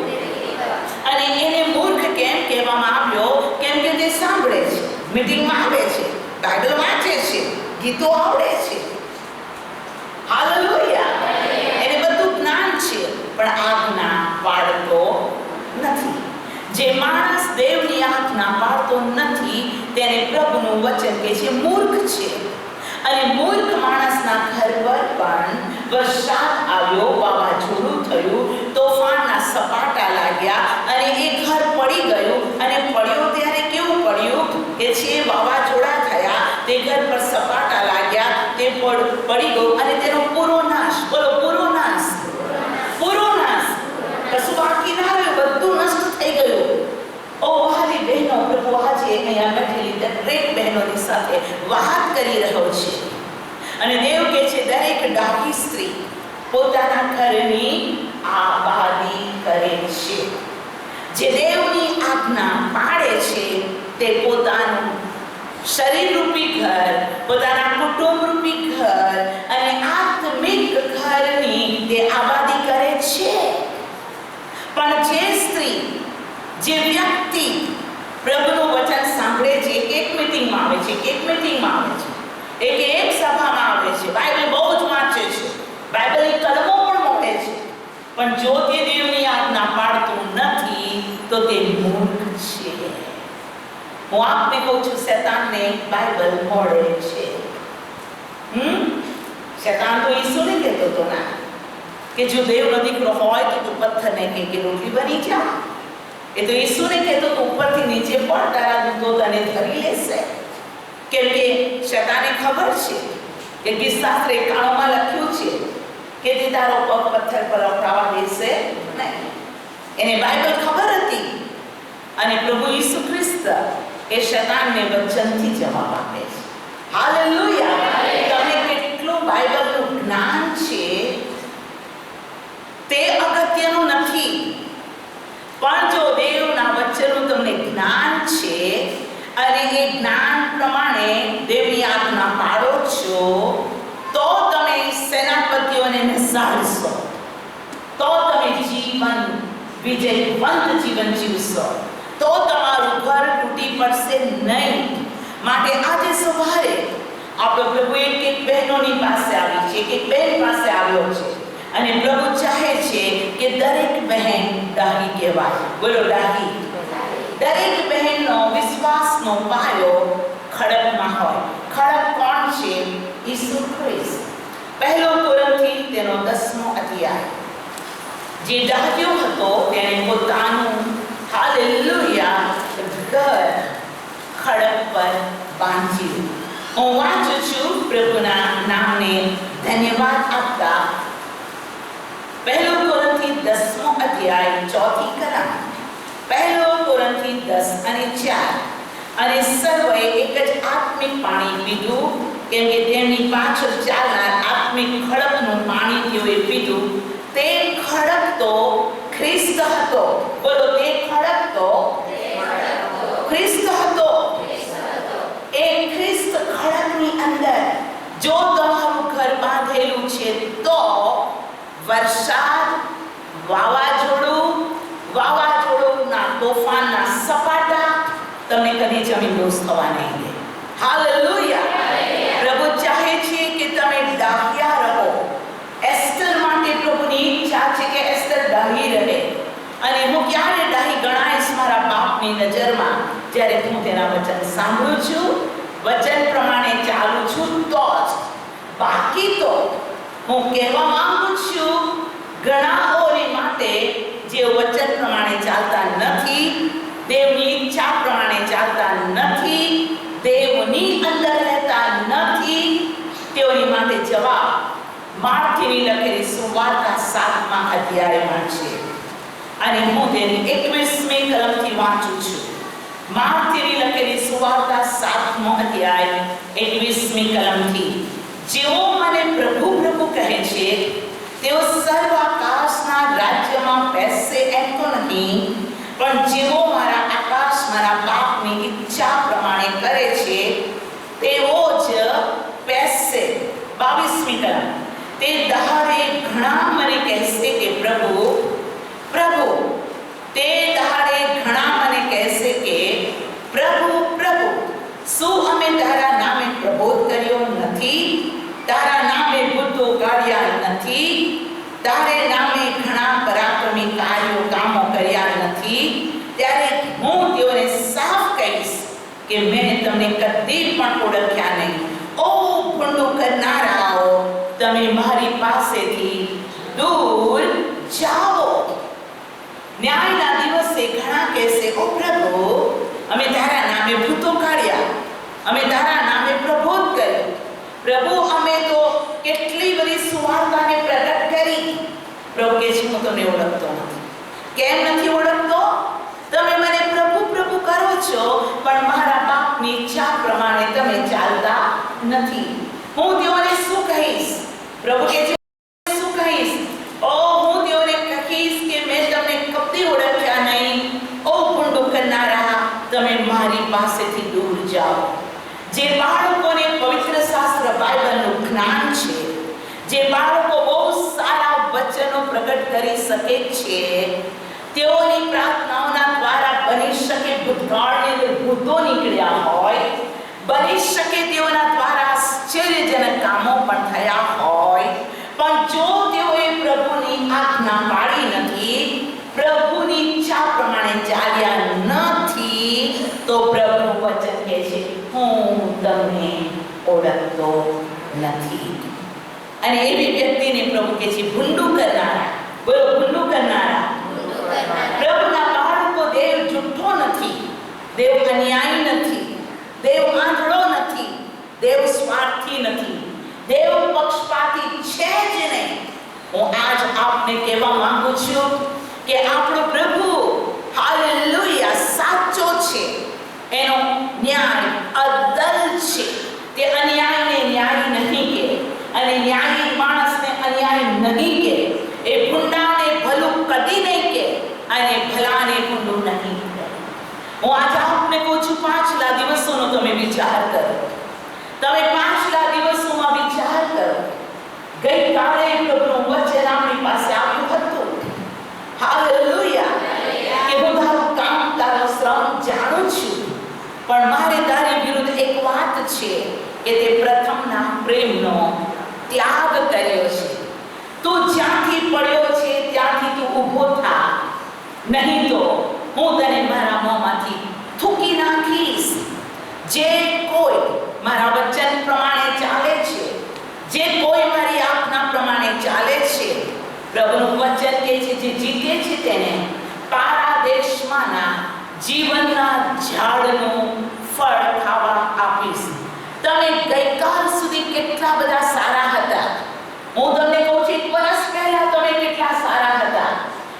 અને એને મૂર્ખ કેમ કહેવામાં આવ્યો? કેમ કે તે સાંભળે છે, મીટિંગમાં આવે છે, બાઇબલ વાંચે છે, ગીતો આવડે છે. હાલેલુયા. એને બધું જ્ઞાન છે, પણ આજ્ઞા પાળતો નથી. જે માણસ દેવની આજ્ઞા પાળતો નથી તેને પ્રભુનું વચન કહે છે મૂર્ખ છે. અને મૂર્ખ માણસના ઘર પર પણ વરસાદ આવ્યો, વાવાઝોડું થયું, તોફાનના સપાટા લાગ્યા અને એ ઘર પડી ગયું. અને પડ્યો ત્યારે કેવું પડ્યું કે છે વાવાઝોડા થયા, તે ઘર પર સપાટા લાગ્યા, તે પડી ગયું અને તેનો પૂરો નાશ. બોલો પૂરો નાશ, પૂરો નાશ. કશું બાકી ના રહ્યું, બધું નષ્ટ થઈ ગયું. ઓ વહાલી બહેનો, પ્રભુ આજે અહીંયા બેઠેલી દરેક બહેનોની સાથે વાત કરી રહ્યો છે. અને દેવ કહે છે દરેક ડાહી સ્ત્રી પોતાના ઘરની આબાદી કરે છે. જે દેવની આજ્ઞા પાળે છે તે પોતાનું શરીરરૂપી ઘર, પોતાના કુટુંબરૂપી ઘર અને આત્મિક ઘરની તે આબાદી કરે છે. પણ જે સ્ત્રી, જે વ્યક્તિ પ્રભુનું વચન સાંભળે છે, એક મીટિંગમાં આવે છે, એક મીટિંગમાં આવે છે, એક સભામાં આવે છે, બાઇબલ બહુ જ વાંચે છે, બાઇબલની કલમો પણ મોટે છે, પણ જો તે દેવની આજ્ઞા પાળતું નથી તો તે મૂર્ખ છે. હું આપને કહું છું, શેતાનને બાઇબલ મળે છે. શેતાન તો ઈસુને કહેતો હતો ના કે જો દેવનો દીકરો હોય તો તું પથ્થરને કે રોટલી બની જા. એ તો ઈસુને કહેતો તો ઉપરથી નીચે પણ તારા દૂતો તને ધરી લેશે. કેમ કે શેતાને ખબર છે કે ગીતશાસ્ત્ર 91 લખ્યું છે કે તે તારો પગ પથ્થર પર અપડાવવા દેશે નહીં. એને બાઇબલ ખબર હતી. અને પ્રભુ ઈસુ ખ્રિસ્ત એ શેતાનને વચનથી જવાબ આપે છે. હાલેલુયા. તમને કેટલું બાઇબલનું જ્ઞાન છે તે અગત્યનું નથી, પણ જો દેવના વચનનું તમને જ્ઞાન છે અને એ જ્ઞાન પ્રમાણે દેવની આજ્ઞા પાળો છો તો તમે સેનાપતિઓને નસાડશો, તો તમે જીવન વિજયવંત જીવન જીવશો, તો તમારું ઘર તૂટી પડશે નહીં. માટે આજે સવારે આપણો પ્રભુ એક બહેનોની પાસે આવી છે, એક બહેન પાસે આવ્યો છે અને પ્રભુ ચાહે છે કે દરેક બહેન ડાહી કહેવાય. બોલો ડાહી. દરેક બહેનનો વિશ્વાસનો પાયો ખડકમાં હોય. ખડક કોણ છે? ઈસુ ખ્રિસ્ત. 1 કોરિન્થી તેનો 10મો અધ્યાય. જે ડાહ્યો હતો તેણે પોતાનું હાલેલુયા ઘર ખડક પર બાંધ્યું. હું વાંચું છું પ્રભુના નામને ધન્યવાદ આપતા 1 કોરિન્થી 10મો અધ્યાય 4થી કલમ. 1 કોરિન્થી 10 અને 4. અને સર્વે એક જ આત્મિક પાણી પીધું, કેમ કે તેમની પાછળ ચાલનાર આત્મિક ખડકનું પાણી તેઓએ પીધું. તે ખડક તો ખ્રિસ્ત હતો. બોલો, તે ખડક તો ખ્રિસ્ત હતો. એ ખ્રિસ્ત ખડકની અંદર જો તમારું ઘર બાંધેલું છે તો વરસાદ, વાવાઝોડુંના તોફાનના સપાટા તમને કદી જમીનદોસ થવા નહીં દે. હાલેલુયા. પ્રભુ ચાહે છે કે તમે ડાહ્યા રહો. એસ્તર માટે પ્રભુની ઈચ્છા છે કે એસ્તર ડાહી રહે. અને હું ક્યારે ડાહી ગણાઈશ મારા બાપની નજરમાં? જ્યારે હું તેના વચન સાંભળું છું, વચન પ્રમાણે ચાલું છું તો જ. બાકી તો હું કહેવા માંગુ છું ઘણાઓને માટે જે વચન પ્રમાણે ચાલતા નથી, દેવની ઈચ્છા પ્રમાણે ચાલતા નથી, દેવની અંદર રહેતા નથી, તેઓની માટે જવાબ માર્થીની લખેલી સુવાર્તા 7મા અધ્યાયમાં છે. અને હું તેની 21મી કલમથી વાંચું છું. માર્થીની લખેલી સુવાર્તા 7મો અધ્યાય 21મી કલમથી. જેઓ મને પ્રભુ પ્રભુ કહે છે તેઓ સર્વ આકાશના રાજ્યમાં બેસશે એમ તો નહીં, પણ જેઓ મારા આકાશ મારા બાપની ઈચ્છા પ્રમાણે કરે છે તેઓ જ બેસશે. 22મી કલમ. તે દહાડે ઘણા મને કહેશે કે પ્રભુ પ્રભુ. તે દહાડે ઘણા મને કહેશે કે પ્રભુ પ્રભુ, શું અમે તારા નામે પ્રબોધ કર્યો નથી? તારા નામે ભૂતો કાઢ્યા નથી? તારે નામે ઘણા પરાક્રમી કામો કર્યા નથી? ત્યારે હું તેઓને સાફ કહીશ કે મેં તમને કદી પણ ઓળખ્યા નહીં. ઓ ભૂંડું કરનારાઓ, તમે મારી પાસેથી દૂર જાઓ. ન્યાયના દિવસે ઘણા કહેશે, ઓ પ્રભુ, અમે તારા નામે ભૂતો કાઢ્યા, અમે તારા નામે પ્રબોધ કર્યો. પ્રભુ, અમે તો કેટલી બધી સુવાર્તાને પ્રગટ કરી. પ્રભુ કહે છે, હું તમને ઓળખતો નથી. કેમ નથી ઓળખતો? તમે મને પ્રભુ પ્રભુ કરો છો, પણ મારા બાપની ઈચ્છા પ્રમાણે તમે ચાલતા નથી. હું તેઓને શું કહીશ? પ્રભુ કહે છે, શું કહીશ? ઓ, હું તેઓને કહીશ કે મેં તમને કદી ઓળખ્યા નહીં. ઓ ભૂંડું કરનારા, તમે મારી પાસેથી દૂર જાઓ. જે બાળકોને પવિત્ર શાસ્ત્ર બાઇબલનું જ્ઞાન છે, જે બાળકો બહુ સારા વચનો પ્રગટ કરી શકે છે, તેઓની પ્રાર્થનાઓના દ્વારા બની શકે ભૂતકાળની અંદર ભૂતો નીકળ્યા હોય, બની શકે તેઓના દ્વારા આશ્ચર્યજનક કામો પણ થયા હોય, પણ જો તેઓએ પ્રભુની આજ્ઞા પાળી નથી, પ્રભુની ઈચ્છા પ્રમાણે ચાલ્યા નથી, તો પ્રભુનું વચન કહે છે, હું તમને ઓળખતો નથી. અને એવી વ્યક્તિને પ્રભુ કહે છે ભૂંડું કરનારા. બોલો, ભૂંડું કરનારા. પ્રભુના બાળકો, દેવ જૂઠો નથી, દેવ અન્યાયી નથી, દેવ આંધળો નથી, દેવ સ્વાર્થી નથી, દેવ પક્ષપાતી છે જ નહીં. હું આજ આપને કહેવા માંગુ છું કે આપણો પ્રભુ હાલેલુયા સાચો છે. એનો ન્યાય અદલ છે. તે અન્યાયને ન્યાય નહીં કે, અને ન્યાયી માણસને અન્યાય નહીં કે. એ ભૂંડાને ભલું કદી નહીં કે, અને ભલાને ભૂંડું નહીં કે. હું આજે આપને કહું છું, પાછલા દિવસોનો તમે વિચાર કરો. તમે પાછલા દિવસોમાં વિચાર કરો. ગઈકાલે પ્રભુનું વચન આપણી પાસે આવ્યું હતું. હાલેલુયા. કે હું તારું કામ, તારો શ્રમ જાણું છું, પણ મારે તારી વિરુદ્ધ એક વાત છે કે તે પ્રથમના પ્રેમનો ત્યાગ કર્યો છે. તું જ્યાંથી પડ્યો છે ત્યાંથી તું ઊભો થા, નહીં તો હું તને મારા મોંમાંથી થૂકી નાખીશ. જે કોઈ મારા વચન પ્રમાણે ચાલે છે, જે કોઈ મારી આજ્ઞા પ્રમાણે ચાલે છે, પ્રભુનું વચન કહે છે, જે જીતે છે તેને પારાદેશમાંના જીવનના ઝાડનું ફળ ખાવા આપીશ. તમે ગઈકાલ સુધી કેટલા બધા સારા હતા. હું તમને કહું છું, 1 વર્ષ પહેલા તમે કેટલા સારા હતા.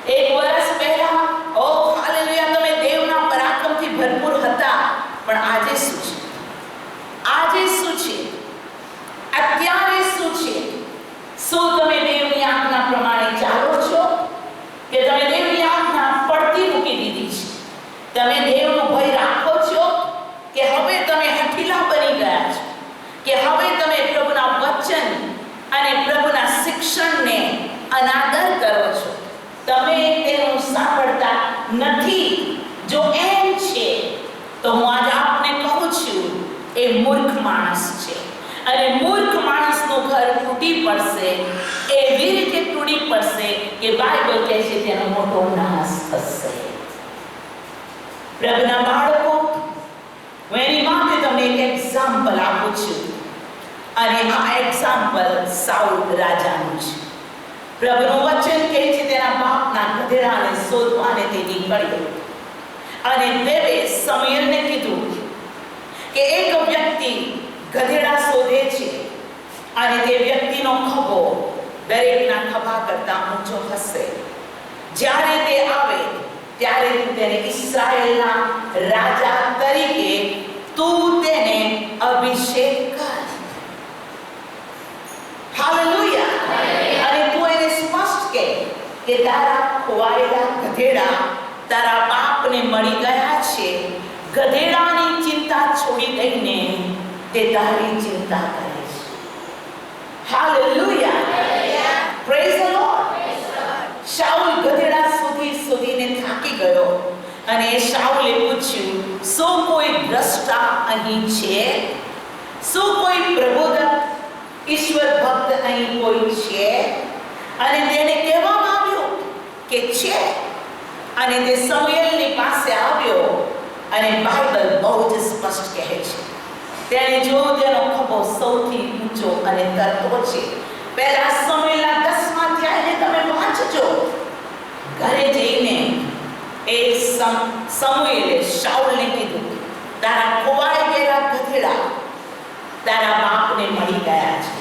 1 વર્ષ પહેલા ઓ હાલેલુયા, તમે દેવના પરાક્રમથી ભરપૂર હતા. પણ આજે શું છે? આજે શું છે? અત્યારે શું છે? શું તમે દેવની આજ્ઞા પ્રમાણે ચાલો છો, કે તમે દેવની આજ્ઞા પડતી મૂકી દીધી છે? તમે દેવનો ભય રાખો છો, કે હવે તમે હઠીલા બની ગયા છો, કે હવે તમે પ્રભુના વચન અને પ્રભુના શિક્ષણને અનાદર કરો છો? તમે અને મૂર્ખ માણસનું ઘર તૂટી પડશે, એવી રીતે તૂટી પડશે કે બાઇબલ કહે છે તેનો મોટો નાશ થશે. પ્રભુના બાળકો, હું એની માટે તમને એક એક્ઝામ્પલ આપું છું અને આ એક્ઝામ્પલ સાઉલ રાજાનું છે. પ્રભુનું વચન કહે છે તેના બાપના ગધેડાને શોધવાને તે નીકળ્યો અને દેવે સમયને કીધું કે એક વ્યક્તિ ગધેડા શોધે છે અને તે વ્યક્તિનો ખભો દરેકના ખભા કરતા ઊંચો હશે. જ્યારે તે આવે ત્યારે તું તેને ઇસ્રાયેલના રાજા તરીકે તું તેને અભિષેક કર. હાલેલુયા. અને તું એને સ્પષ્ટ કહે કે તારા ખોવાયેલા ગધેડા તારા બાપને મળી ગયા છે. ગધેડાની ચિંતા છોડી દઈને તે તારી ચિંતા કરે છે. Hallelujah. Praise the lord. Saul ગધેડા શોધીને થાકી ગયો અને શાઉલે પૂછ્યું, શું કોઈ દ્રષ્ટા અહીં છે? શું કોઈ પ્રબોધક ઈશ્વર ભક્ત અહીં કોઈ છે? અને તેને કહેવામાં આવ્યું કે છે. અને તે સમુએલની પાસે આવ્યો અને બાઇબલ બહુ જ સ્પષ્ટ કહે છે. તેણે જોયું તેનો ખભો સૌથી ઊંચો અને તરતો છે. પહેલા સમુએલના 10મા અધ્યાયને તમે વાંચજો. ઘરે જઈને એ સમુએલે શાઉલને કીધું, તારા ખોવાઈ ગયેલા ગધેડા તારા બાપને મળી ગયા છે,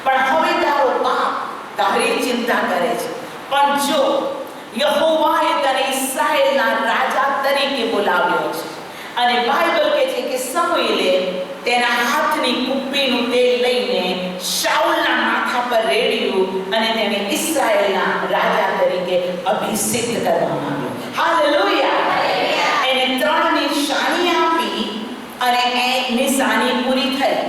પણ હવે તારો બાપ તારી ચિંતા કરે છે. પણ જો યહોવાએ તને ઇસ્રાયેલના રાજા તરીકે બોલાવ્યો છે. અને બાઇબલ કહે છે કે સમુએલે તેના હાથની કુપ્પીનું તેલ લઈને શાઉલના માથા પર રેડ્યું અને તેને ઇસ્રાયેલના રાજા તરીકે અભિષેક કરવામાં આવ્યો. હાલેલુયા. એને 3 નિશાની આપી અને એ નિશાની પૂરી થઈ.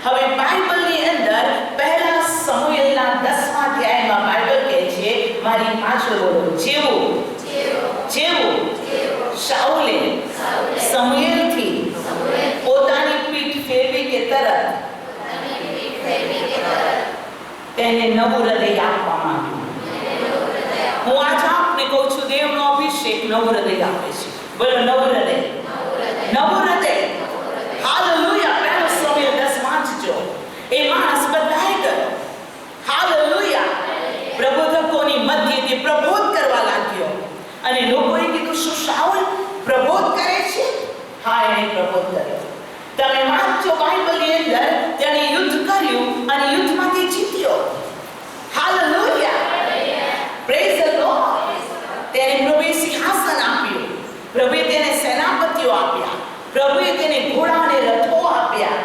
હવે બાઇબલની અંદર પહેલા સમુએલના 10મા અધ્યાયમાં બાઇબલ કહે છે, મારી પાછળ બોલો, જેવું શાઉલે સમુએલથી પોતાની પીઠ ફેરવી કે તરત તેને નવું હૃદય આપવામાં આવ્યું. હું આજ આપને કહું છું, દેવનો અભિષેક નવું હૃદય આપે છે. બોલો, નવું હૃદય. હાલેલુયા. પહેલો સમુએલ 10 વાંચજો. એ માણસ બદલાઈ ગયો. હાલેલુયા. પ્રબોધકોની મધ્યથી પ્રબોધ કરવા લાગ્યો અને લોકોએ કીધું, શું શાઉલ પ્રબોધ કરે છે? હા, એને પ્રબોધ કર્યો. તમે વાંચો બાઇબલની અંદર તેણે યુદ્ધ કર્યું અને યુદ્ધમાંથી જીત્યો. હાલેલુયા. Praise the lord. તેને પ્રભુએ સિંહાસન આપ્યું. પ્રભુએ તેને સેનાપતિઓ આપ્યા. પ્રભુએ તેને ઘોડા અને રથો આપ્યા.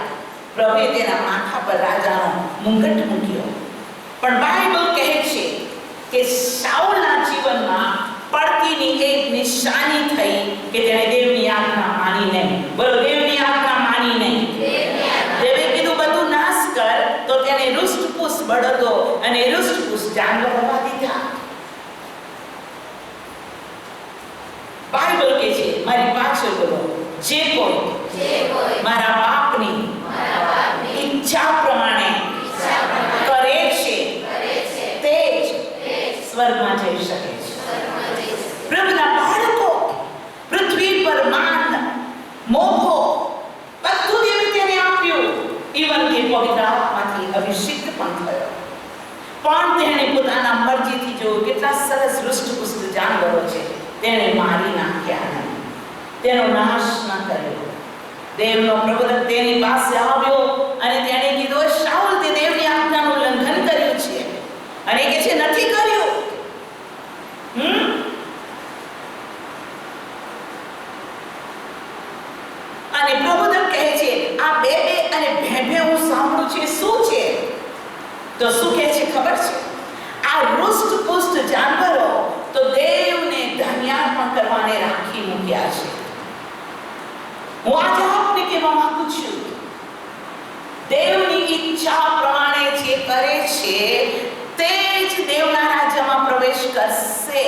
પ્રભુએ તેના માથા પર રાજાનો મુંગટ મૂક્યો. પણ બાઇબલ કહે છે કે શાઉલના જીવનમાં પડતીની એક નિશાની થઈ કે તેણે દેવની આજ્ઞા માની નહીં. બોલો, દેવની આજ્ઞા માની નહીં. દેવે કીધું બધું નાશ કર, તો તેને રુષ્ટપુષ બળદો અને રુષ્ટપુષ જાનવર હોવા દીધા. બાઇબલ કહે છે, મારી પાછળ બોલો, જે કોઈ મારા બાપની ઈચ્છા પ્રમાણે કરે છે તે જ સ્વર્ગમાં જઈ શકે છે. પ્રભુના બાળકો, પૃથ્વી પર માન, મોભો બધું દેવે તેને આપ્યું. ઈવન કે પવિત્ર આત્માથી અભિષેક પણ થયો. પણ તેણે પોતાના મરજીથી જોયું કેટલા સરસ હૃષ્ટપુષ્ટ જાનવરો છે, તેણે મારી નાખ્યા નહીં, તેનો નાશ ન કર્યો. દેવનો પ્રબોધક તેની પાસે આવ્યો અને તેણે કીધું, શાઉલ, તે દેવની આજ્ઞાનું ઉલ્લંઘન કર્યું છે. અને કે છે નથી કર્યું. અને પ્રબોધક કહે છે, આ બે અને ભે હું સાંભળું છે, શું છે? તો શું કહે છે ખબર છે? આ રુષ્ટપુષ્ટ જાનવરો તો દેવને ધન્યાર્પણ કરવાને રાખી મૂક્યા છે. હું આજે આપને કહેવા માંગુ છું, દેવની ઈચ્છા પ્રમાણે જે કરે છે તે જ દેવના રાજ્યમાં પ્રવેશ કરશે.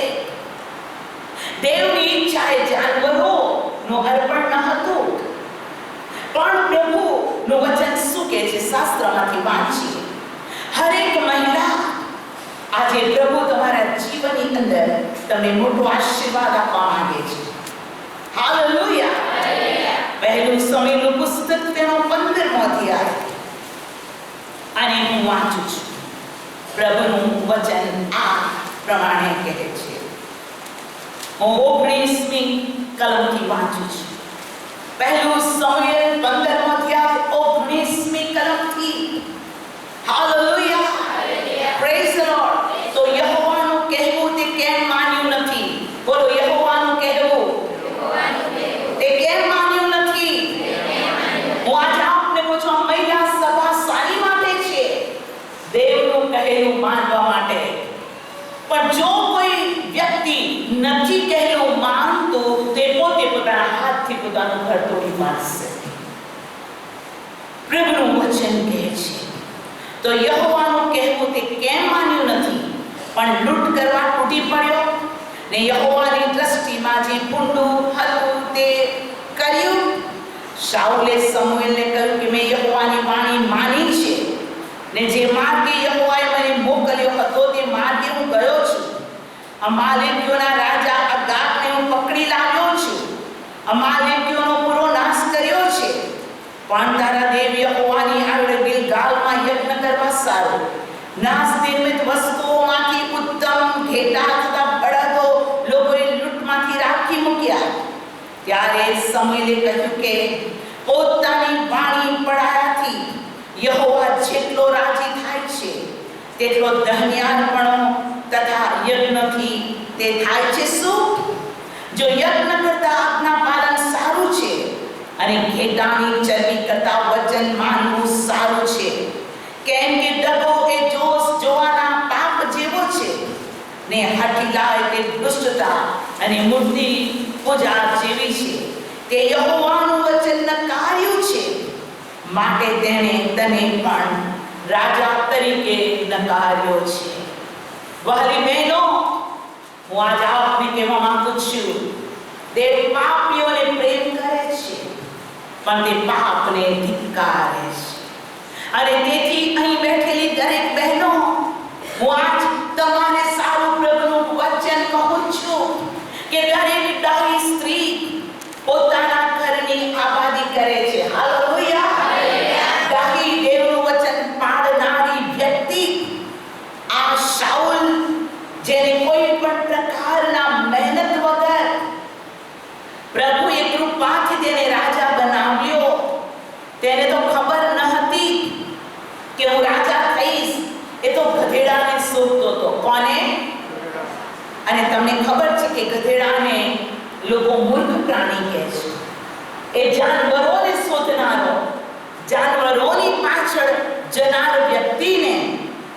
દેવની ઈચ્છા એ જાનવરોનું અર્પણ ન હતું, પણ પ્રભુનું નું વચન શું કહે છે શાસ્ત્રમાંથી વાંચીએ. હરેક મહિલા આજે પ્રભુ તમારા જીવનની અંદર તમને મોટો આશીર્વાદ આપવા માંગે છે. હાલેલુયા. પહેલું સમયનું પુસ્તક તેનો 15મો અધ્યાય અને હું વાંચું છું. પ્રભુનું વચન આ પ્રમાણે કહે છે. હું 19મી કલમથી વાંચું છું. પહેલું સમયલ 15મો અધ્યાય 19મી કલમથી. હાલેલુયા. Praise the lord. તો યહોવાનું કહેવું તે કેમ માન્યું નથી? બોલો, યહોવાનું કહેવું તે કેમ માન્યું નથી? હું આજે આપને પૂછું, મહિલા સભા શાની માટે છે? દેવનું કહેલું માનવા માટે. પણ જો કોઈ વ્યક્તિ નથી કહેલું માનતો, તે પોતે પોતાના હાથથી પોતાનું ઘર તોડી મારશે. પ્રભુનું વચન કહે છે તો યહોવાનું કહેવું તે કેમ માન્યું નથી? પણ લૂંટ કરવા તૂટી પડ્યો ને યહોવાની દ્રષ્ટિમાં જે ભૂંડું હતું તે કર્યું. શાઉલે સમુએલને કહ્યું કે મેં યહોવાની વાણી માની છે ને જે માર્ગે યહોવાએ મને મોકલ્યો હતો તે માર્ગે હું ગયો છું. અમાલેકીઓના રાજા અગાગને હું પકડી લાવ્યો છું. અમાલેકીઓનો પૂરો નાશ કર્યો છે. પણ તારા દેવ યહોવાની આગળ ગિલગાલમાં યજ્ઞ કરવા સારું. નાશ નિર્મિત વસ્તુઓમાંથી ઉત્તમ ઘેટા તથા બળદો લોકોએ લૂંટમાંથી રાખી મૂક્યા. ત્યારે સમુએલે કહ્યું કે પોતાની વાણી પડાયાથી યહોવા જેટલો રાજી થાય છે તેટલો દહન્યાર્પણો તથા યજ્ઞથી તે થાય છે શું? જો યજ્ઞ કરતા આજ્ઞા પાલન સારું છે અને ઘેટાની ચરબી કરતા વચન માનવું સારું છે. કેમ કે દગો એ જોશ જોવાના પાપ જેવો છે ને હઠીલા એટલે દુષ્ટતા અને મૂર્તિ પૂજા જેવી છે. તે યહોવાનું વચન નકાર્યું છે માટે તેણે તને પણ રાજા તરીકે નકાર્યો છે. વહાલી બહેનો, હું આજ આપને કહેવા માંગુ છું, દેવ પાપીઓને પ્રેમ કરે છે પણ તે પાપને ધિક્કારે છે. અને તેથી અહીં બેઠેલી દરેક બહેનો, હું આજ તમારે સારું પ્રભુનું વચન કહું છું કે દરેક ડાહી સ્ત્રી પોતાના ઘરની આબાદી કરે છે. હાલેલુયા. ડાહી દેવનું વચન પાળનારી વ્યક્તિ આ શાઉલ, જેને કોઈ પણ પ્રકારના મહેનત વગર પ્રભુએ કૃપાથી તેને રાજા બનાવ્યો, તેને તો ખબર ન હતી કે હું રાજા થઈશ. એ તો ગધેડાને શોધતો હતો. કોને? અને તમને ખબર છે કે ગધેડાને લોકો મૂર્ખ પ્રાણી કહે છે. એ જાનવરોને શોધનારો, જાનવરોની પાછળ જનાર વ્યક્તિને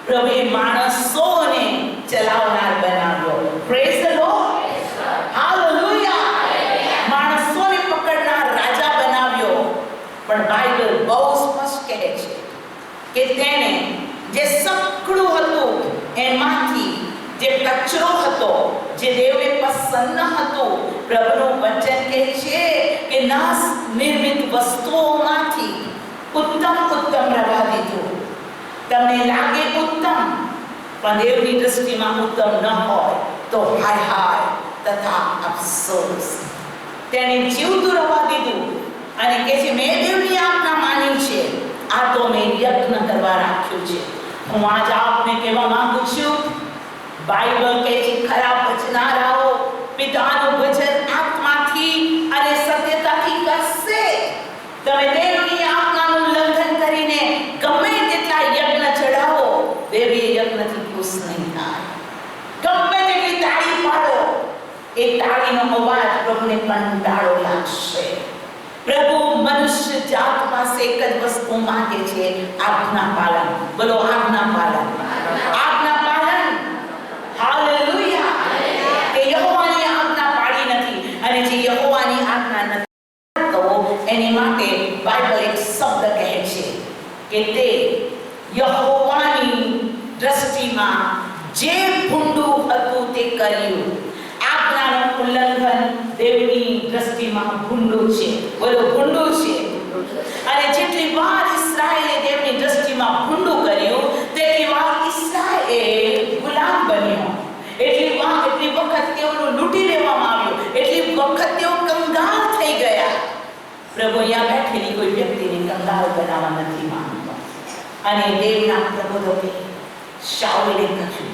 પ્રભુએ માણસોને ચલાવનાર બનાવ્યો. Praise the lord. હાલેલુયા. માણસોને પકડનાર રાજા બનાવ્યો. પણ બાઇબલ બહુ સ્પષ્ટ કહે છે કે તેણે જે સકડું હતું એમાંથી જે કચરો હતો, જે દેવને પસંદ હતું, પ્રભુનું વચન કહે છે કે નાશ નિર્મિત વસ્તુઓમાંથી ઉત્તમ ઉત્તમ રવા દીધું. તમને લાગે ઉત્તમ, પણ દેવની દ્રષ્ટિમાં ઉત્તમ ન હોય તો હાય હાય તથા અફસોસ. તેણે જીવતું રવા દીધું અને કહે છે મેં દેવની આજ્ઞા માની છે, આ તો મેં યજ્ઞ કરવા રાખ્યું છે. હું આજ આપને કહેવા માંગુ છું, બાઇબલ કહે છે ખરાબ વચનારાઓ પિતાનું વચન આત્માથી અને સત્યતાથી કરશે. તમે દેવની આજ્ઞાનું ઉલ્લંઘન કરીને ગમે તેટલા યજ્ઞ ચડાવો, દેવી યજ્ઞથી ખુશ નહીં થાય. ગમે તેટલી તાળી પાડો, એ તાળીનો અવાજ પ્રભુને કંટાળો લાગશે. પ્રભુ મનુષ્ય જાત પાસે એક જ વસ્તુ માંગે છે, આજ્ઞા પાલન. બોલો, આજ્ઞા પાલન. આજ્ઞા પાલન. હાલેલુયા. તે યહોવાની આજ્ઞા પાળી નથી, અને જે યહોવાની આજ્ઞા નથી એની માટે બાઇબલ એક શબ્દ કહે છે કે તે યહોવાની દ્રષ્ટિમાં જે ભૂંડું હતું તે કર્યું. આજ્ઞાનું ઉલ્લંઘન દેવની દ્રષ્ટિમાં ભૂંડું છે. બોલો, ભૂંડું છે. અને જેટલી વાર પ્રભુ અહીંયા બેઠેલી કોઈ વ્યક્તિને કંગાળ બનાવવા નથી માંગતો. અને દેવના પ્રબોધકે શાઉલે કહ્યું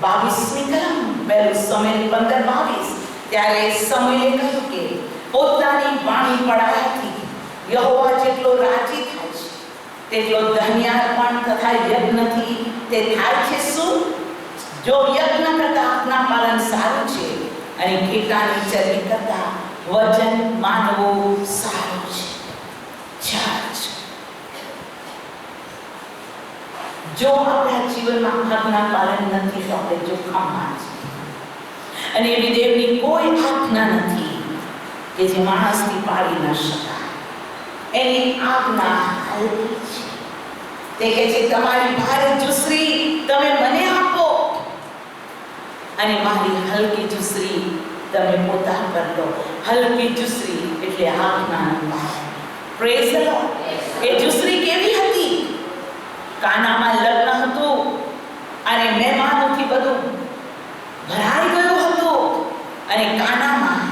22મી કલમ 2 સમૂએલ 15:22 ત્યારે સમૂએલે કહ્યું કે પોતાની વાણી પડાવવાથી યહોવા જેટલો રાજી થાય છે તેટલો ધન્યાર્પણ તથા યજ્ઞથી તે થાય છે શું? જો યજ્ઞ કરતા આજ્ઞા પાલન સારું છે અને ઘેટાની ચરબી કરતા વજન માનવું સારું છે. જો આપણા જીવનમાં આજ્ઞા પાલન નથી તો આપણે જોખમમાં છીએ. અને એવી દેવની કોઈ આજ્ઞા નથી કે જે માણસથી પાડી ન શકાય. એની આજ્ઞા હલકી છે. તે કહે છે તમારી ભારે જુસરી તમે મને આપો અને મારી હલકી જુસરી તમે પોતા પર લો. હલકી જુસરી એટલે આજ્ઞાનું પાલન. Praise the lord. એ જુસરી કેવી હતી? કાનામાં લગ્ન હતું અને મહેમાનોથી બધું ભરાઈ ગયું હતું અને કાનામાં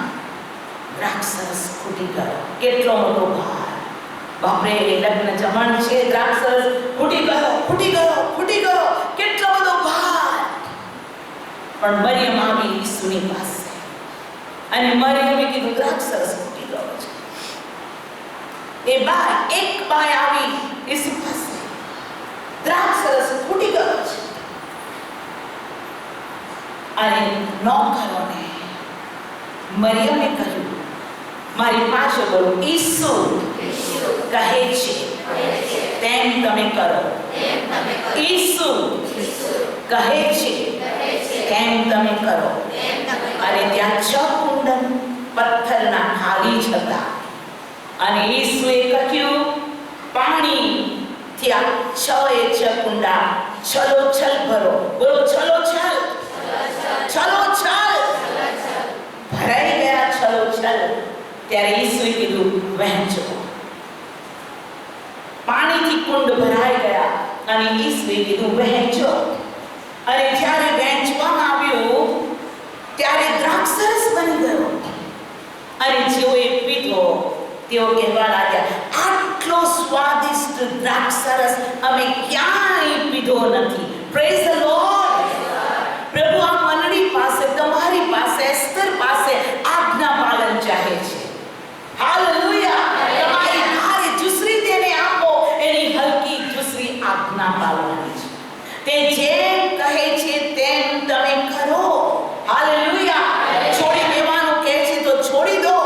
દ્રાક્ષરસ ખૂટી ગયો. કેટલો મોટો ભાર! બાપરે, લગ્ન જમણ છે, દ્રાક્ષરસ ખૂટી ગયો, કેટલો બધો ભાર! પણ મરિયમ આવી ઈસુની પાસે અને મરિયમે કીધું દ્રાક્ષરસ ખૂટી ગયો છે. એક બાય આવી ઈસુ પાસે, દ્રાક્ષરસ ખૂટી ગયો છે. અને નોકરોને મરિયમે કહ્યું, મારી પાસે બોલો, ઈસુ કહે છે તેમ તમે કરો. ઈસુ કહે છે તેમ તમે કરો. અને ત્યાં 6 કુંડન પથ્થરના ખાલી જ હતા. અને ઈસુએ કહ્યું, પાણી ત્યાં 6 કુંડા છલોછલ ભરો. બોલો, છલોછલ. ભરાઈ ગયા છલોછલ. ત્યારે ઈસુએ કીધું, વહેંચો. પાણીથી કુંડ ભરાઈ ગયા અને ઈસુએ કીધું, વહેંચો. અને જ્યારે વહેંચવામાં આવ્યું ત્યારે દ્રાક્ષરસ બની ગયો. અને જેઓએ પીધો તેઓ કહેવા લાગ્યા, આટલો સ્વાદિષ્ટ દ્રાક્ષરસ અમે ક્યાંય પીધો નથી. Praise the lord. પ્રભુ આ મંડળી પાસે, તમારી પાસે, એસ્તર પાસે આજ્ઞા પાલન ચાહે છે. હાલેલુયા. તમારી ભારે જુસરી તેને આપો, એની હલકી જુસરી આજ્ઞા પાલવાની છે. તે જેમ કહે છે તેમ તમે કરો. હાલેલુયા. છોડી દેવાનું કહે છે તો છોડી દો.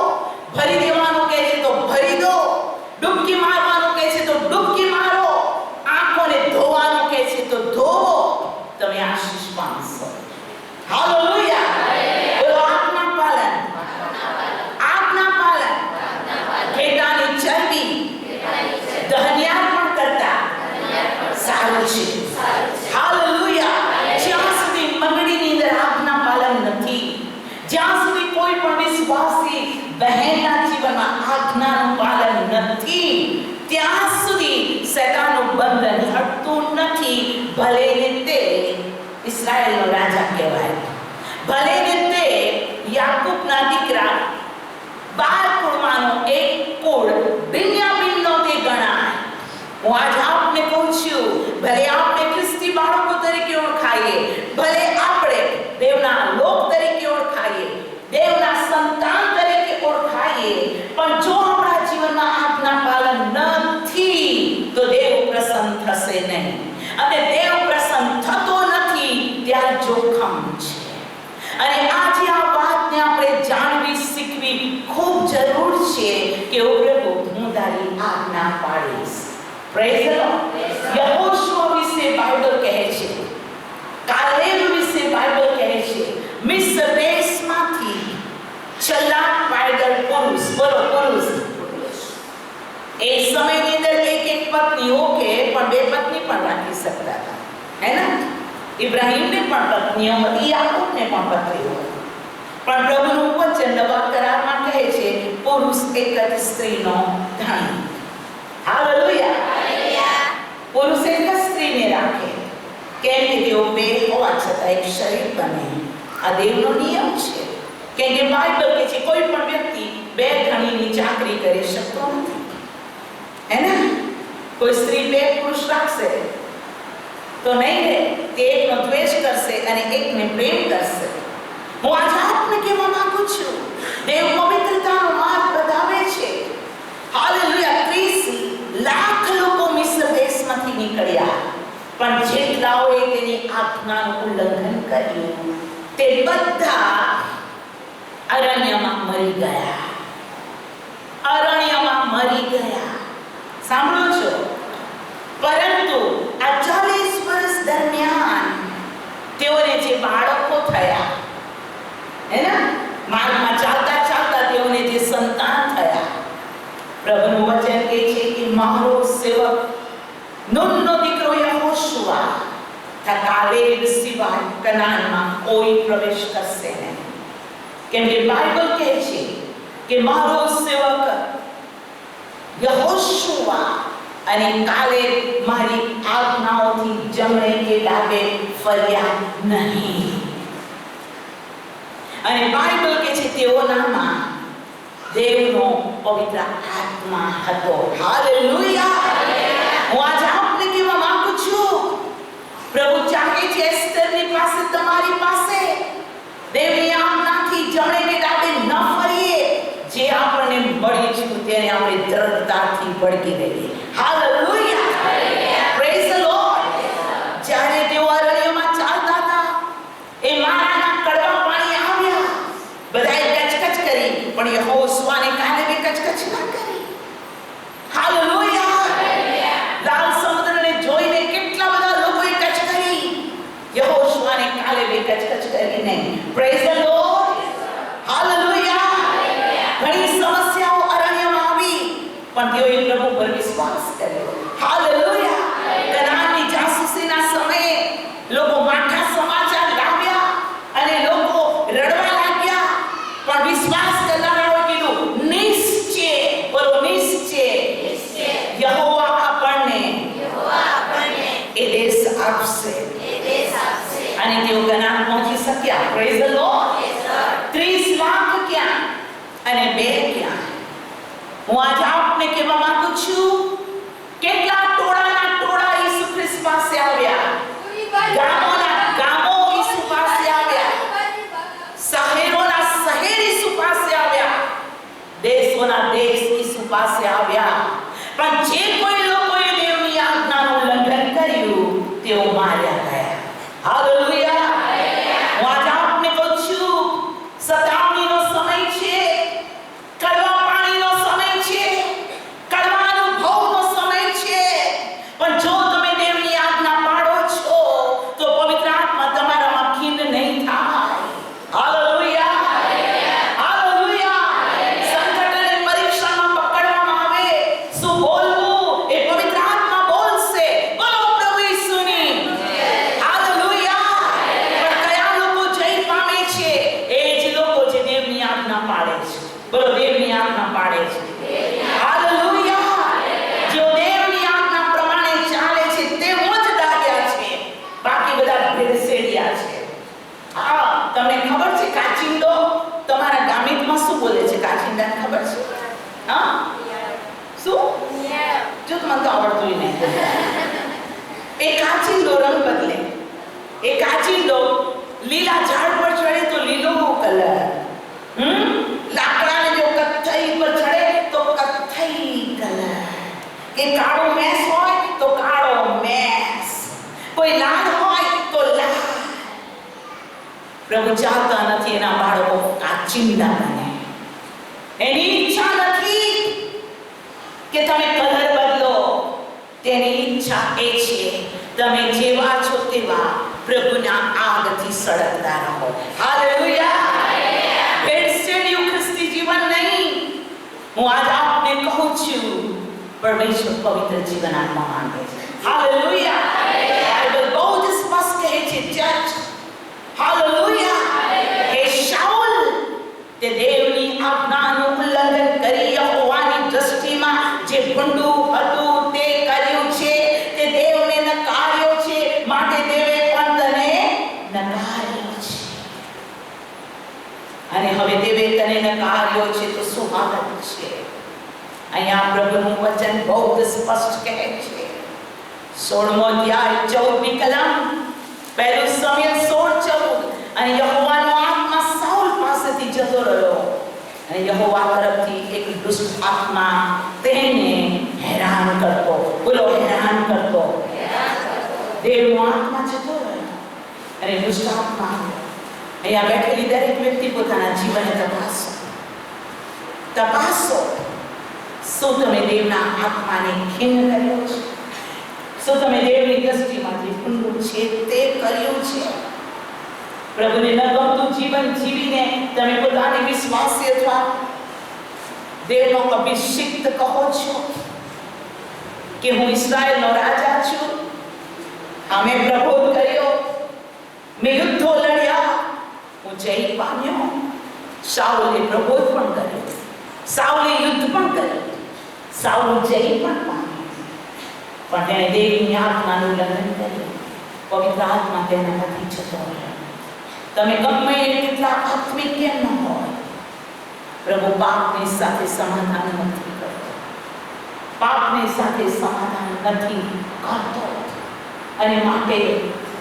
ભરી દેવાનું કહે છે તો ભરી દો. ડૂબકી મારવાનું કહે છે તો ડૂબકી મારો. આંખોને ધોવાનું કહે છે તો ધોવો. તમે આશીષ પામશો. હાલેલુયા. બોલો, આજ્ઞા પાલન. આજ્ઞા પાલન. ઘેટાની ચરબી દહન્યાર્પણ કરતા સારું છે. હાલેલુયા. જ્યાં સુધી મંડળીની અંદર આજ્ઞા પાલન નથી, જ્યાં સુધી કોઈ પણ વિશ્વાસી બહેનના જીવનમાં આજ્ઞાનું પાલન નથી, ત્યાં સુધી શૈતાનનું બંધન હટતું નથી. ભલે ને તે ઇસ્રાયેલનો રાજા કહેવાય, ભલે ને તે યાકૂબના દીકરા 12 કુળમાંનો એક કુળ બિન્યામીનનો તે ગણાય. હું આજ આપને કહું છું, ભલે આપણે ખ્રિસ્તી બાળકો તરીકે ઓળખાઈએ, ભલે આપણે દેવના લોક તરીકે ઓળખાઈએ, દેવના સંતાન તરીકે ઓળખાઈએ, પણ જો આપણા જીવનમાં આજ્ઞા પાલન નથી તો દેવ પ્રસન્ન થશે નહીં. અને દેવ પ્રસન્ન થતો નથી ત્યાં જોખમ છે. અને આજે આ વાતને આપણે જાણવી, શીખવી ખૂબ જરૂર છે કે ઓ પ્રભુ, હું તારી આજ્ઞા પાડીશ. Praise the lord. યહોશુઆ વિશે બાઇબલ કહે છે, કાલેબ વિશે બાઇબલ કહે છે, મિસ્ર દેશમાંથી ચલાક પાયદળ પુરુષ. બોલો, પુરુષ. એ સમયની અંદર એક પત્ની, ઓકે, પણ 2 પત્ની પણ રાખી શકતા હતા, હે ને? ઇબ્રાહીમને પણ પત્નીઓ હતી, યાકૂબને પણ પત્નીઓ હતી. પણ પ્રભુનું વચન નવા કરારમાં કહે છે, પુરુષ એક જ સ્ત્રીનો ધણી. હાલેલુયા. પુરુષ એક જ સ્ત્રીને રાખે, કેમ કે તેઓ 2 હોવા છતાં એક શરીર બને. આ દેવનો નિયમ છે. કેમ કે બાઇબલ કહે છે કોઈ પણ વ્યક્તિ બે ધણીની ચાકરી કરી શકતો નથી, હે ને? કોઈ સ્ત્રી બે પુરુષ રાખશે તો નહીં રહે, તે એકનો દ્વેષ કરશે અને એકને પ્રેમ કરશે. હું આજે આપને કહેવા માંગુ છું, દેવ પવિત્રતાનો માર્ગ બતાવે છે. હાલેલુયા. 30 લાખ લોકો મિસ્ર દેશમાંથી નીકળ્યા, પણ જેટલાઓએ તેની આજ્ઞાનું ઉલ્લંઘન કર્યું તે બધા અરણ્યમાં મરી ગયા. અરણ્યમાં મરી ગયા. સાંભળો છો? પરંતુ આ 40 વર્ષ દરમિયાન તેઓને જે બાળકો થયા, હે ને, માર્ગમાં ચાલતા ચાલતા તેઓને જે સંતાન થયા, પ્રભુનું વચન કહે છે કે મારો સેવક નૂનનો દીકરો યહોશુઆ કાલેબ સિવાય કનાનમાં કોઈ પ્રવેશ કરશે નહીં. કેમ કે બાઇબલ કહે છે કે મારો સેવક યહોશુઆ અને કાલેબ મારી આજ્ઞાઓથી જમણે કે ડાબે ફર્યા નહીં. અને બાઇબલ કહે છે તેઓનામાં દેવનો પવિત્ર આત્મા હતો. હાલેલુયા. હું આજે આપને કહેવા માંગુ છું, પ્રભુ ચાહે છે એસ્તરની પાસે, તમારી પાસે દેવની આજ્ઞાથી જમણે કે ડાબે ન ફરીએ. જે આપણને મળી છે તેને આપણે દ્રઢતાથી વળગી રહીએ. હાલેલુયા. Praise the lord. જ્યારે તેઓ અરણ્યમાં ચાલતા હતા, એ મારાના કડવા પાણી આવ્યા, બધાએ કચકચ કરી, પણ યહોશુઆને કાલેબે કચકચ ના કરી. હાલેલુયા. લાલ સમુદ્રને જોઈને કેટલા બધા લોકોએ કચ કરી, યહોશુઆને કાલેબે કચકચ કરી નહીં. Praise the lord. હાલેલુયા. ઘણી સમસ્યાઓ અરણ્યમાં આવી, પણ તેઓએ પ્રભુ પર વિશ્વાસ કર્યો. હાલેલુયા. કનાનની જાસૂસીના સમયે લોકો માઠા સમાચાર લાવ્યા અને લોકો રડવા લાગ્યા, પણ વિશ્વાસ કરનારાઓએ કીધું નિશ્ચય, બોલો નિશ્ચય, યહોવા આપણને એ દેશ આપશે. અને તેઓ કનાન પહોંચી શક્યા. Praise the lord. 30 લાખ ક્યાં અને 2 ક્યાં? હું આજે આપને કહેવા માંગુ છું, કેટલા ટોળાના ટોળા ઈસુ ખ્રિસ્ત પાસે આવ્યા, ગામોના ગામો ઈસુ પાસે આવ્યા, શહેરોના શહેર ઈસુ પાસે આવ્યા, દેશોના દેશ ઈસુ પાસે આવ્યા, પણ જે કોઈ લોકોએ દેવની આજ્ઞાનું ઉલ્લંઘન કર્યું તેઓ માર્યા ગયા. હાલેલુયા. હું આજે આપને કહું છું, સતાવણીનો સમય છે, કડવા પાણીનો સમય છે, કડવા અનુભવનો સમય છે, પણ જો તમે દેવની આજ્ઞા પાડો છો તો પવિત્ર આત્મા તમારામાં ખીન નહીં થાય. હાલેલુયા. હાલેલુયા. સંકટ અને પરીક્ષામાં પકડવામાં આવે, શું બોલવું એ પવિત્ર આત્મા બોલશે. બોલો પ્રભુ ઈસુની. હાલેલુયા. પણ કયા લોકો જય પામે છે? એ જ લોકો જે દેવની આજ્ઞા પાડે છે. બોલો દેવની આજ્ઞા પાડે છે. હાલેલુયા. જો દેવની આજ્ઞા પ્રમાણે ચાલે છે તેઓ જ દાગ્યા છે, બાકી બધા ભેળસેળિયા છે. હા, તમને ખબર છે કાચિંડો તમારા ગામિતમાં શું બોલે છે? કાચિંડાને ખબર છે? હા, શું? જો તમને તો આવડતું નહીં. એ કાચિંડો રંગ બદલે. એ કાચિંડો લીલા ઝાડ પર ચડે તો લીલો કલર, લાકડાને જો કથ્થઈ પર ચડે તો કથ્થઈ કલર, કે કાળો મેસ હોય તો કાળો મેસ, કોઈ લાલ હોય તો લાલ. પ્રભુ ચાહતા નથી એના બાળકો કાચિંડા બને. એની ઈચ્છા નથી કે તમે કલર બદલો. તેની ઈચ્છા એ છે તમે જેવા છો તેવા પ્રભુના આગથી સળગતા રહો. હાલેલુયા. ભેળસેળિયું ખ્રિસ્તી જીવન નહીં. હું આજ આપને કહું છું, પરમેશ્વર પવિત્ર જીવન આપવા માંગે છે. હાલેલુયા. બાઇબલ બહુ જ સ્પષ્ટ કહે છે, ચર્ચ. હાલેલુયા. એ શાઉલ તે દેવની આજ્ઞાનું ઉલ્લંઘન કરી યહોવાની દ્રષ્ટિમાં જે ભૂંડું હતું તે કર્યું છે, તે દેવને નકાર્યો છે, માટે દેવે પણ તને નકાર્યો છે. અને હવે દેવે તને અને એના કાર્યો છે તો શું હાલત છે. અહીંયા પ્રભુનું વચન બહુ સ્પષ્ટ કહે છે. 16મો અધ્યાય 14મી કલમ, પહેલું સમયલ 16:14. અને યહોવાનો આત્મા સાઉલ પાસેથી જતો રહ્યો અને યહોવા તરફથી એક દુષ્ટ આત્મા તેને હેરાન કરતો. બોલો, હેરાન કરતો. દેવનો આત્મા જતો રહ્યો અને દુષ્ટ આત્મા. અહીંયા બેઠેલી દરેક વ્યક્તિ પોતાના જીવનને તપાસો. શું તમે દેવના આત્માને ખીન કર્યો છે? શું તમે દેવની દ્રષ્ટિમાંથી ઊંડું છે તે કર્યું છે? પ્રભુને ન ગમતું જીવન જીવીને તમે પોતાની વિશ્વાસી અથવા દેવનો અભિષિક્ત કહો છો કે હું ઇસ્રાયેલનો રાજા છું, અમે પ્રબોધ કર્યો, મેં યુદ્ધો લડ્યા, હું જય પામ્યો. સાઉલે પ્રબોધ પણ કર્યો, સાઉલે યુદ્ધ પણ કર્યું, સાઉલ જય પણ પામ્યો, પણ તેણે દેવની આત્માનું ઉલ્લંઘન કર્યું. પવિત્ર આત્મા તેનામાંથી જતો રહ્યો. તમે ગમે એટલા આત્મિક કેમ ન હોય, પ્રભુ પાપની સાથે સમાધાન નથી કરતો. પાપની સાથે સમાધાન નથી કરતો. અને માટે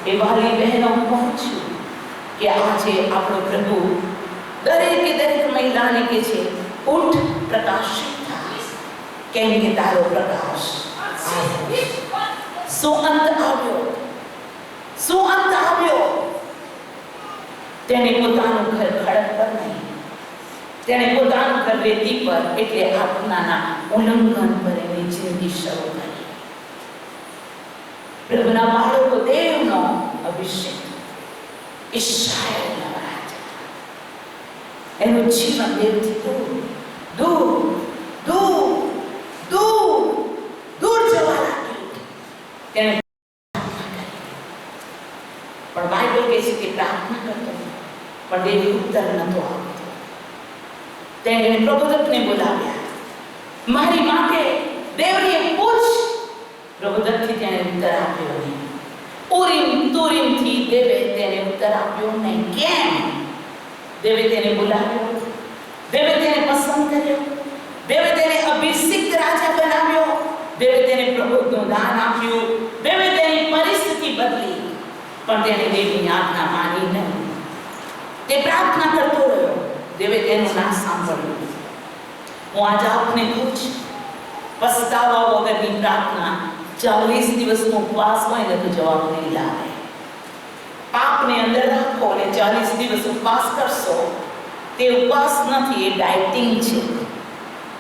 એ વાલી બહેનો કહું છું કે આજે આપણો પ્રભુ દરેક મહિલાને કે છે, ઉઠ, પ્રકાશિત થા, કેમ કે તારો પ્રકાશ આવ્યો. શું અંત આવ્યો? શું અંત આવ્યો? તેણે પોતાનું ઘર ખડક પર નહીં, તેણે પોતાનું ઘર રેતી પર, એટલે આત્માના ઉલ્લંઘન પર એની જિંદગી શરૂ કરી. પ્રભુના બાળકો દેવનો અભિષેક, ઇસ્રાયેલના રાજા, એનું જીવન દેવથી દૂર જવા લાગ્યું. તેણે પણ બાઇબલ કહે છે કે પ્રાર્થના કરતો, પણ દેવ ઉત્તર નતો આપતો. તેણે પ્રબોધકને બોલાવ્યા, મારી માટે દેવને પૂછ. પ્રબોધકથી તેણે ઉત્તર આપ્યો નહીં. ઉરીમ તુરીમથી દેવે તેને ઉત્તર આપ્યો નહીં. કેમ? દેવે તેને બોલાવ્યો, દેવે તેને પસંદ કર્યો, દેવે તેને અભિષિક્ત રાજા બનાવ્યો, દેવે તેને પ્રબોધનું દાન આપ્યું, દેવે તેની પરિસ્થિતિ બદલી, પણ તેણે દેવની આજ્ઞા માની નહીં. તે પ્રાર્થના કરતો રહ્યો, દેવે તેનું ના સાંભળ્યું. હું આજે આપને કહું છું, પસ્તાવા વગરની પ્રાર્થના 40 દિવસનો ઉપવાસ હોય ને તો જવાબ નહીં લાવે. પાપને અંદર રાખો અને 40 દિવસ ઉપવાસ કરશો, તે ઉપવાસ નથી, એ ડાયટિંગ છે.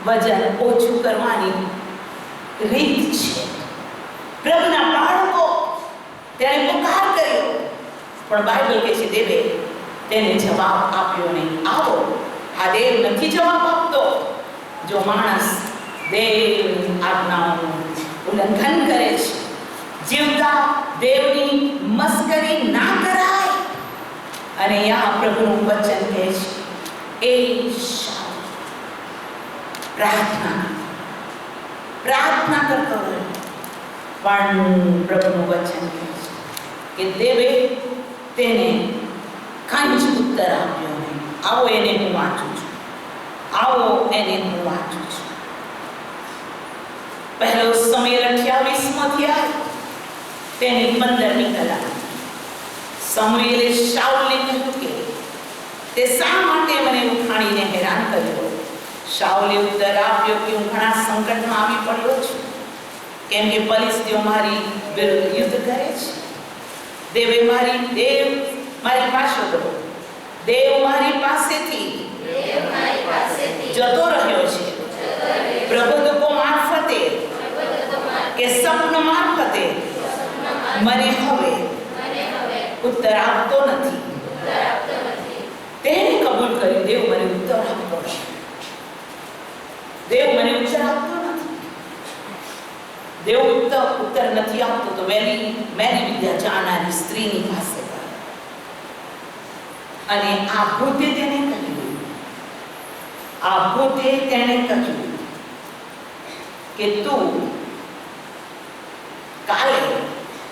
વજન ઓછું કરવાની રીત છે. પ્રભુના બાળકો તેણે પુકાર કર્યો, પણ બાઇબલ કહે છે દેવે તેને જવાબ આપ્યો નહીં. આવો, આ દેવ નથી જવાબ આપતો. જો માણસ દેવની આજ્ઞાઓનું ઉલ્લંઘન કરે છે, જીવતા દેવની મસ્કરી ના કરાય. અને અહીંયા પ્રભુનું વચન કહે છે, એ પ્રાર્થના કરતો રહ્યો, પણ પ્રભુનું વચન કહે છે કે દેવે તેને કાંઈ જ ઉત્તર આપ્યો નહીં. આવો એને હું વાંચું છું, આવો એને હું વાંચું છું. પહેલો સમયલ 28મો અધ્યાય તેની 15મી કલમ. સમુએલે શાઉલને કહ્યું કે તે શા માટે મને ઉઠાણીને હેરાન કર્યો? શાઉલે ઉત્તર આપ્યો કે હું ઘણા સંકટમાં આવી પડ્યો છું, કેમ કે ફલિસ્તીઓ મારી વિરુદ્ધ યુદ્ધ કરે છે. દેવ મારી પાસેથી જતો રહ્યો છે. પ્રબોધકો મારફતે કે સ્વપ્ન મારફતે મને હવે ઉત્તર આપતો નથી. તેને કબૂલ કર્યું, દેવ મને ઉત્તર આપતો છે. દેવ મને ઉત્તર આપતો નથી. દેવ ઉત્તર નથી આપતો તો મેરી વિદ્યા જાણનારી સ્ત્રીની પાસે ગયો અને આ ભૂતે તેને કહ્યું કે તું કાલે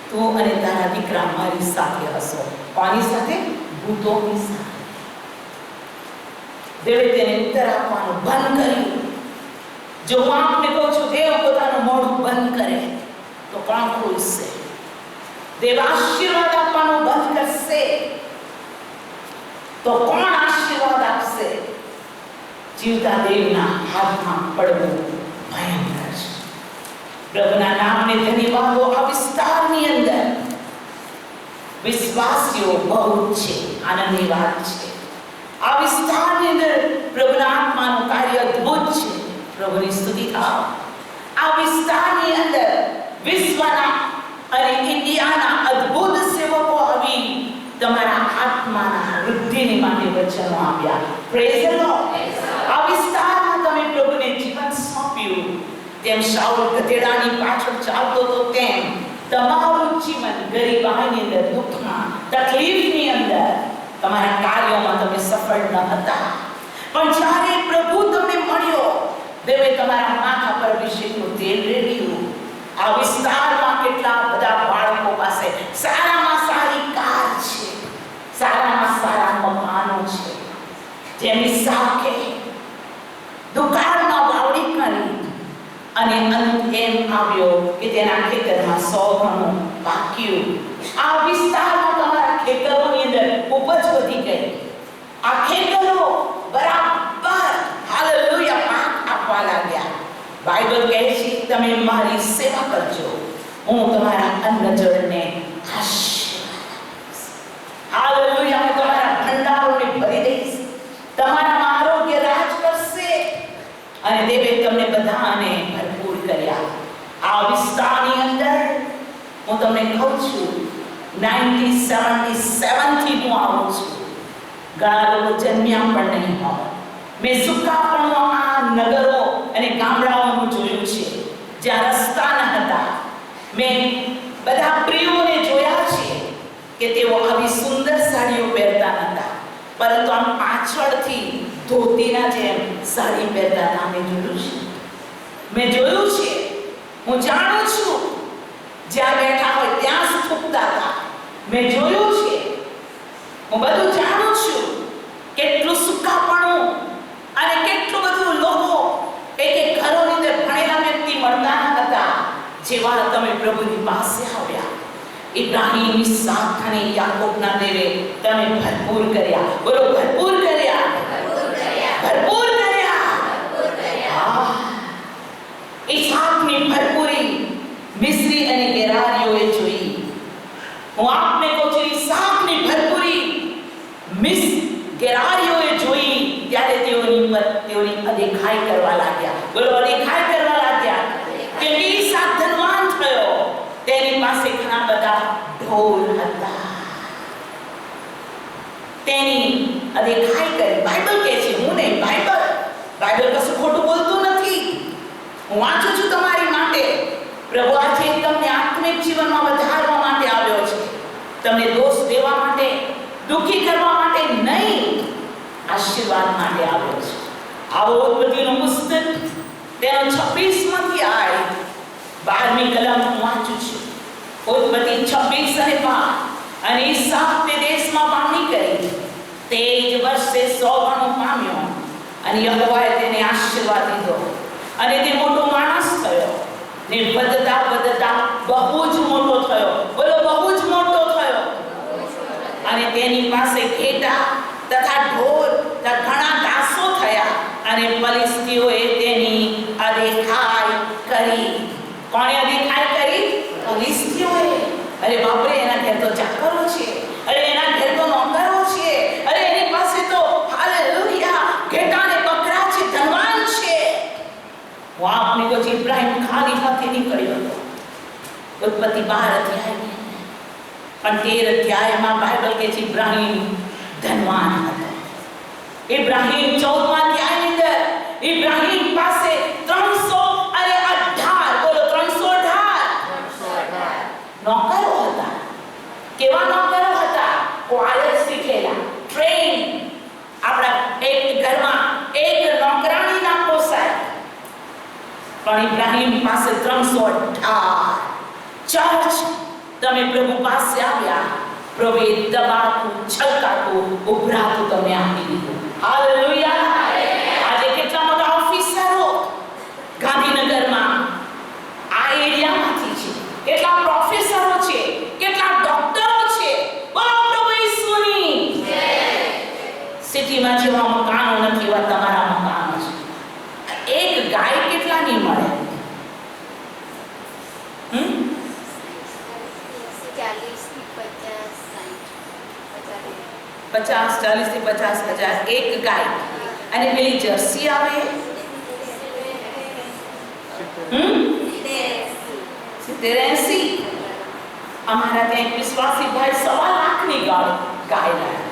તું અને તારા દીકરા મારી સાથે હશો. કોની સાથે? ભૂતોની સાથે. દેવે તેને ઉત્તર આપવાનું બંધ કર્યું. જો હું આપને કહું છું દેવ પોતાનું મોઢું બંધ કરે તો કોણ ખોલશે? દેવ આશીર્વાદ આપવાનું બંધ કરશે તો કોણ આશીર્વાદ આપશે? જીવતા દેવના હાથમાં પડવું ભયંકર છે. પ્રભુના નામને ધન્યવાદો. આ વિસ્તારની અંદર વિશ્વાસીઓ બહુ છે. આનંદની વાત છે. આ વિસ્તારની અંદર પ્રભુના આત્માનું કાર્ય અદ્ભુત છે. પ્રભુની સ્તુતિ થાવ. આ વિસ્તારની અંદર વિશ્વના અને ઇન્ડિયાના અદ્ભુત સેવકો આવી તમારા આત્માના વૃદ્ધિની માટે વચનો આપ્યા. Praise the lord. આ વિસ્તારમાં તમે પ્રભુને જીવન સોંપ્યું. તેમ શાઉલ ગધેડાની પાછળ ચાલતો તો તેમ તમારું જીવન ગરીબાઈની અંદર, દુઃખમાં, તકલીફની અંદર, તમારા કાર્યોમાં તમે સફળ ન હતા. પણ જ્યારે પ્રભુ તમને મળ્યો, દેવે તમારા માથા પર અભિષેકનું તેલ રેડ્યું. આ વિસ્તારમાં કેટલા બધા બાળકો પાસે સારામાં સારી કાર છે, સારામાં સારા મકાનો છે, જેની સાથે દુકાનમાં વાવડી કરી અને અંત એમ આવ્યો કે તેના ખેતરમાં 100 ગણું પાક્યું. આ વિસ્તારમાં તમારા ખેતરોની અંદર ઉપજ વધી ગઈ. આ ખેતરો બરાબર હાલેલુયા પાક આપવા લાગ્યા. બાઇબલ કહે છે તમે મારી સેવા કરજો, હું તમારા અન્ન જળને હાલેલુયા, હું તમારા ભંડારોને ભરી દઈશ, તમારા આરોગ્ય રાજ કરશે. અને દેવે તમને બધાને ભરપૂર કર્યા. આ વિસ્તારની અંદર હું તમને કહું છું 1977 થી હું આવું છું. ઘણા લોકો જન્મ્યા પણ નહીં હોય. મેં સુકાપણમાં આ નગરો અને ગામડાઓનું જોયું છે જ્યાં રસ્તા ન હતા. મેં બધા પ્રિયોને જોયા છે કે તેઓ આવી સુંદર સાડીઓ પહેરતા નહોતા, પરંતુ આમ પાછળથી ધોતીના જેમ સાડી પહેરતા હતા. મેં જોયું છે. હું જાણું છું જ્યાં બેઠા હોય ત્યાં જ થૂકતા હતા. મેં જોયું છે. હું બધું જાણું છું. કેટલું સુકાપણું અને કેટલું બધું લોકો એક ઘરોની અંદર ભણેલા વ્યક્તિ મળતા હતા. જેવા તમે પ્રભુની પાસે આવ્યા, ઇબ્રાહીમ, ઈસાક અને યાકોબના દેવે તમે ભરપૂર કર્યા. બોલો ભરપૂર કર્યા, ભરપૂર કર્યા. ઈસાકની ભરપૂરી મિસ્રી અને ગેરારીઓએ જોઈ. હું આપને કહું છું ઈસાકની ભરપૂરી ગેરારીઓએ જોઈ ત્યારે તેઓની અદેખાઈ કરવા લાગ્યા. બોલો અદેખાઈ કરવા લાગ્યા. કે ઈસાક ધનવાન થયો, તેની પાસે ઘણા બધા ઢોલ હતા. તેની અદેખાઈ કરી. બાઇબલ કહે છે, હું નહીં, બાઇબલ કશું ખોટું બોલતું નથી. હું વાંચું છું તમારી માટે. પ્રભુ આજે તમને આત્મિક જીવનમાં વધારવા માટે આવ્યો છે. તમને દોષ દેવા માટે, દુઃખી કરવા માટે નહીં, આશીર્વાદ માટે આવ્યો છે. આવો ઉત્પત્તિનું પુસ્તક તેનો 26માંથી આય 12મી કલમ હું વાંચું છું. ઉત્પત્તિ 26 અને 12. અને ઈસાક તે દેશમાં વાવણી કરી, તે જ વર્ષે 100 ગણું પામ્યો. અને યહોવાએ તેને આશીર્વાદ દીધો અને તે મોટો માણસ થયો ને વધતા વધતા બહુ જ મોટો થયો. બોલો બહુ જ મોટો થયો. અને તેની પાસે ઘેટા તથા ઢોર તથા ઘણા દાસો થયા. અને ફલિસ્તીઓએ તેની અદેખાઈ કરી. કોણે અદેખાઈ કરી? ફલિસ્તીઓએ. અરે બાપરે, એના ઘેર તો ચાકરો છે, અરે એના ઘેર તો નોકરો છે, અરે એની પાસે તો હાલેલુયા ઘેટા ને બકરા છે, ધનવાન છે. હું આપને કહું છું ઇબ્રાહીમ ખાલી હાથે નીકળ્યો હતો. ઉત્પત્તિ 12 અધ્યાય પણ 13 અધ્યાયમાં બાઇબલ કહે છે ઇબ્રાહીમ ધનવાન હતો. ઇબ્રાહીમ 14મા અધ્યાયની અંદર ઇબ્રાહીમ પાસે 318 બોલો 318 નોકરો હતા. કેવા નોકરો હતા? કોલેજ શીખેલા, ટ્રેન. આપણા એક ઘરમાં એક નોકરાણી ના પોસાય. પણ ઇબ્રાહીમ પાસે 318 ચર્ચ. તમે પ્રભુ પાસે આવ્યા, પ્રભુએ દબાતું, છલકાતું, ઉભરાતું તમને આપી દીધું. હાલેલુયા. 40 થી 50,000 એક ગાય. અને પેલી જર્સી આવે 70-80. અમારા ત્યાં એક વિશ્વાસી ભાઈ 1.25 લાખની ગાય લાવ્યા.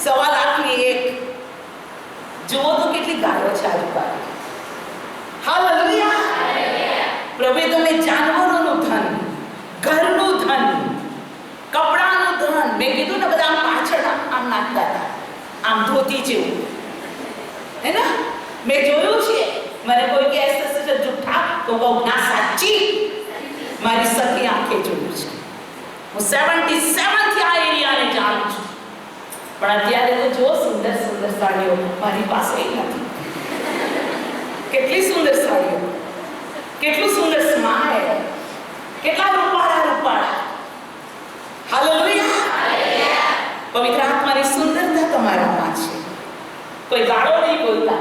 1.25 લાખની એક. જુઓ તો કેટલી ગાયો છે આજુબાજુ. હાલેલુયા. પ્રભુએ તમને જાનવરોનું ધન, ઘરનું ધન, કપડાનું ધન. મેં કીધું ને બધા આમ પાછળ આમ નાખતા હતા, આમ ધોતી જેવું, હે ને? મેં જોયું છે. મને કોઈ કહે છે જુઠ્ઠા તો કહું ના, સાચી. મારી સખી આંખે જોયું છે. હું 77 થી આ એરિયાને જાણું છું. પણ અત્યારે તો જો સુંદર સુંદર સાડીઓ મારી પાસે નથી. કેટલી સુંદર સાડીઓ, કેટલું સુંદર સ્માઈલ, કેટલા રૂપાળા. હાલેલુયા. પવિત્ર આત્માની સુંદરતા તમારામાં છે. કોઈ ગાળો નહીં બોલતા,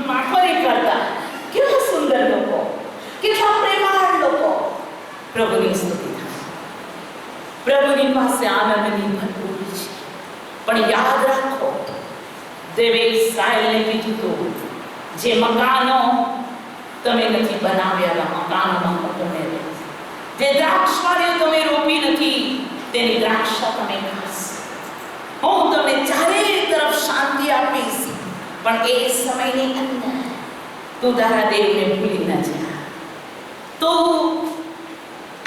માઠો નહીં કરતા. કેવા સુંદર લોકો, કેટલા પ્રેમાળ લોકો. પ્રભુની સ્તુતિ થાય. પ્રભુની પાસે આનંદની ભરપૂરી છે. પણ યાદ રાખો, દેવે ઇસ્રાયેલને કીધું હતું, જે મકાનો તમે નથી બનાવ્યા, મકાનોમાં તમે રહો. જે દ્રાક્ષવાળીઓ તમે રોપી નથી, તેની દ્રાક્ષા તમે ખાશો. હું તમને ચારે તરફ શાંતિ આપીશ. પણ એ સમયની અંદર તું તારા દેવને ભૂલી ન જા. તું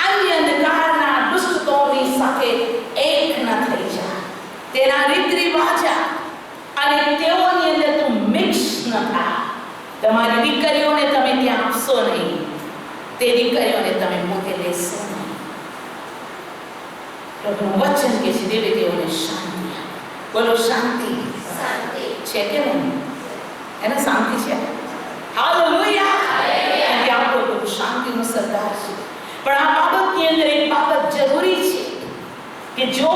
અન્ય અંધકારના દુષ્ટોની સાથે એક ન થઈ જા. તેના રીત રિવાજ અને તેઓની અંદર તું મિક્સ ન થા. તમારી દીકરીઓને તમે ત્યાં આપશો નહીં, તે દીકરીઓને તમે પોતે લેશો નહીં. પ્રભુનું વચન કે છે દેવે તેઓને શાંતિ. બોલો શાંતિ. છે કે નહીં? એને શાંતિ છે. હાલેલુયા. કે આપણો પ્રભુ શાંતિનો સરદાર છે. પણ આ બાબતની અંદર એક બાબત જરૂરી છે કે જો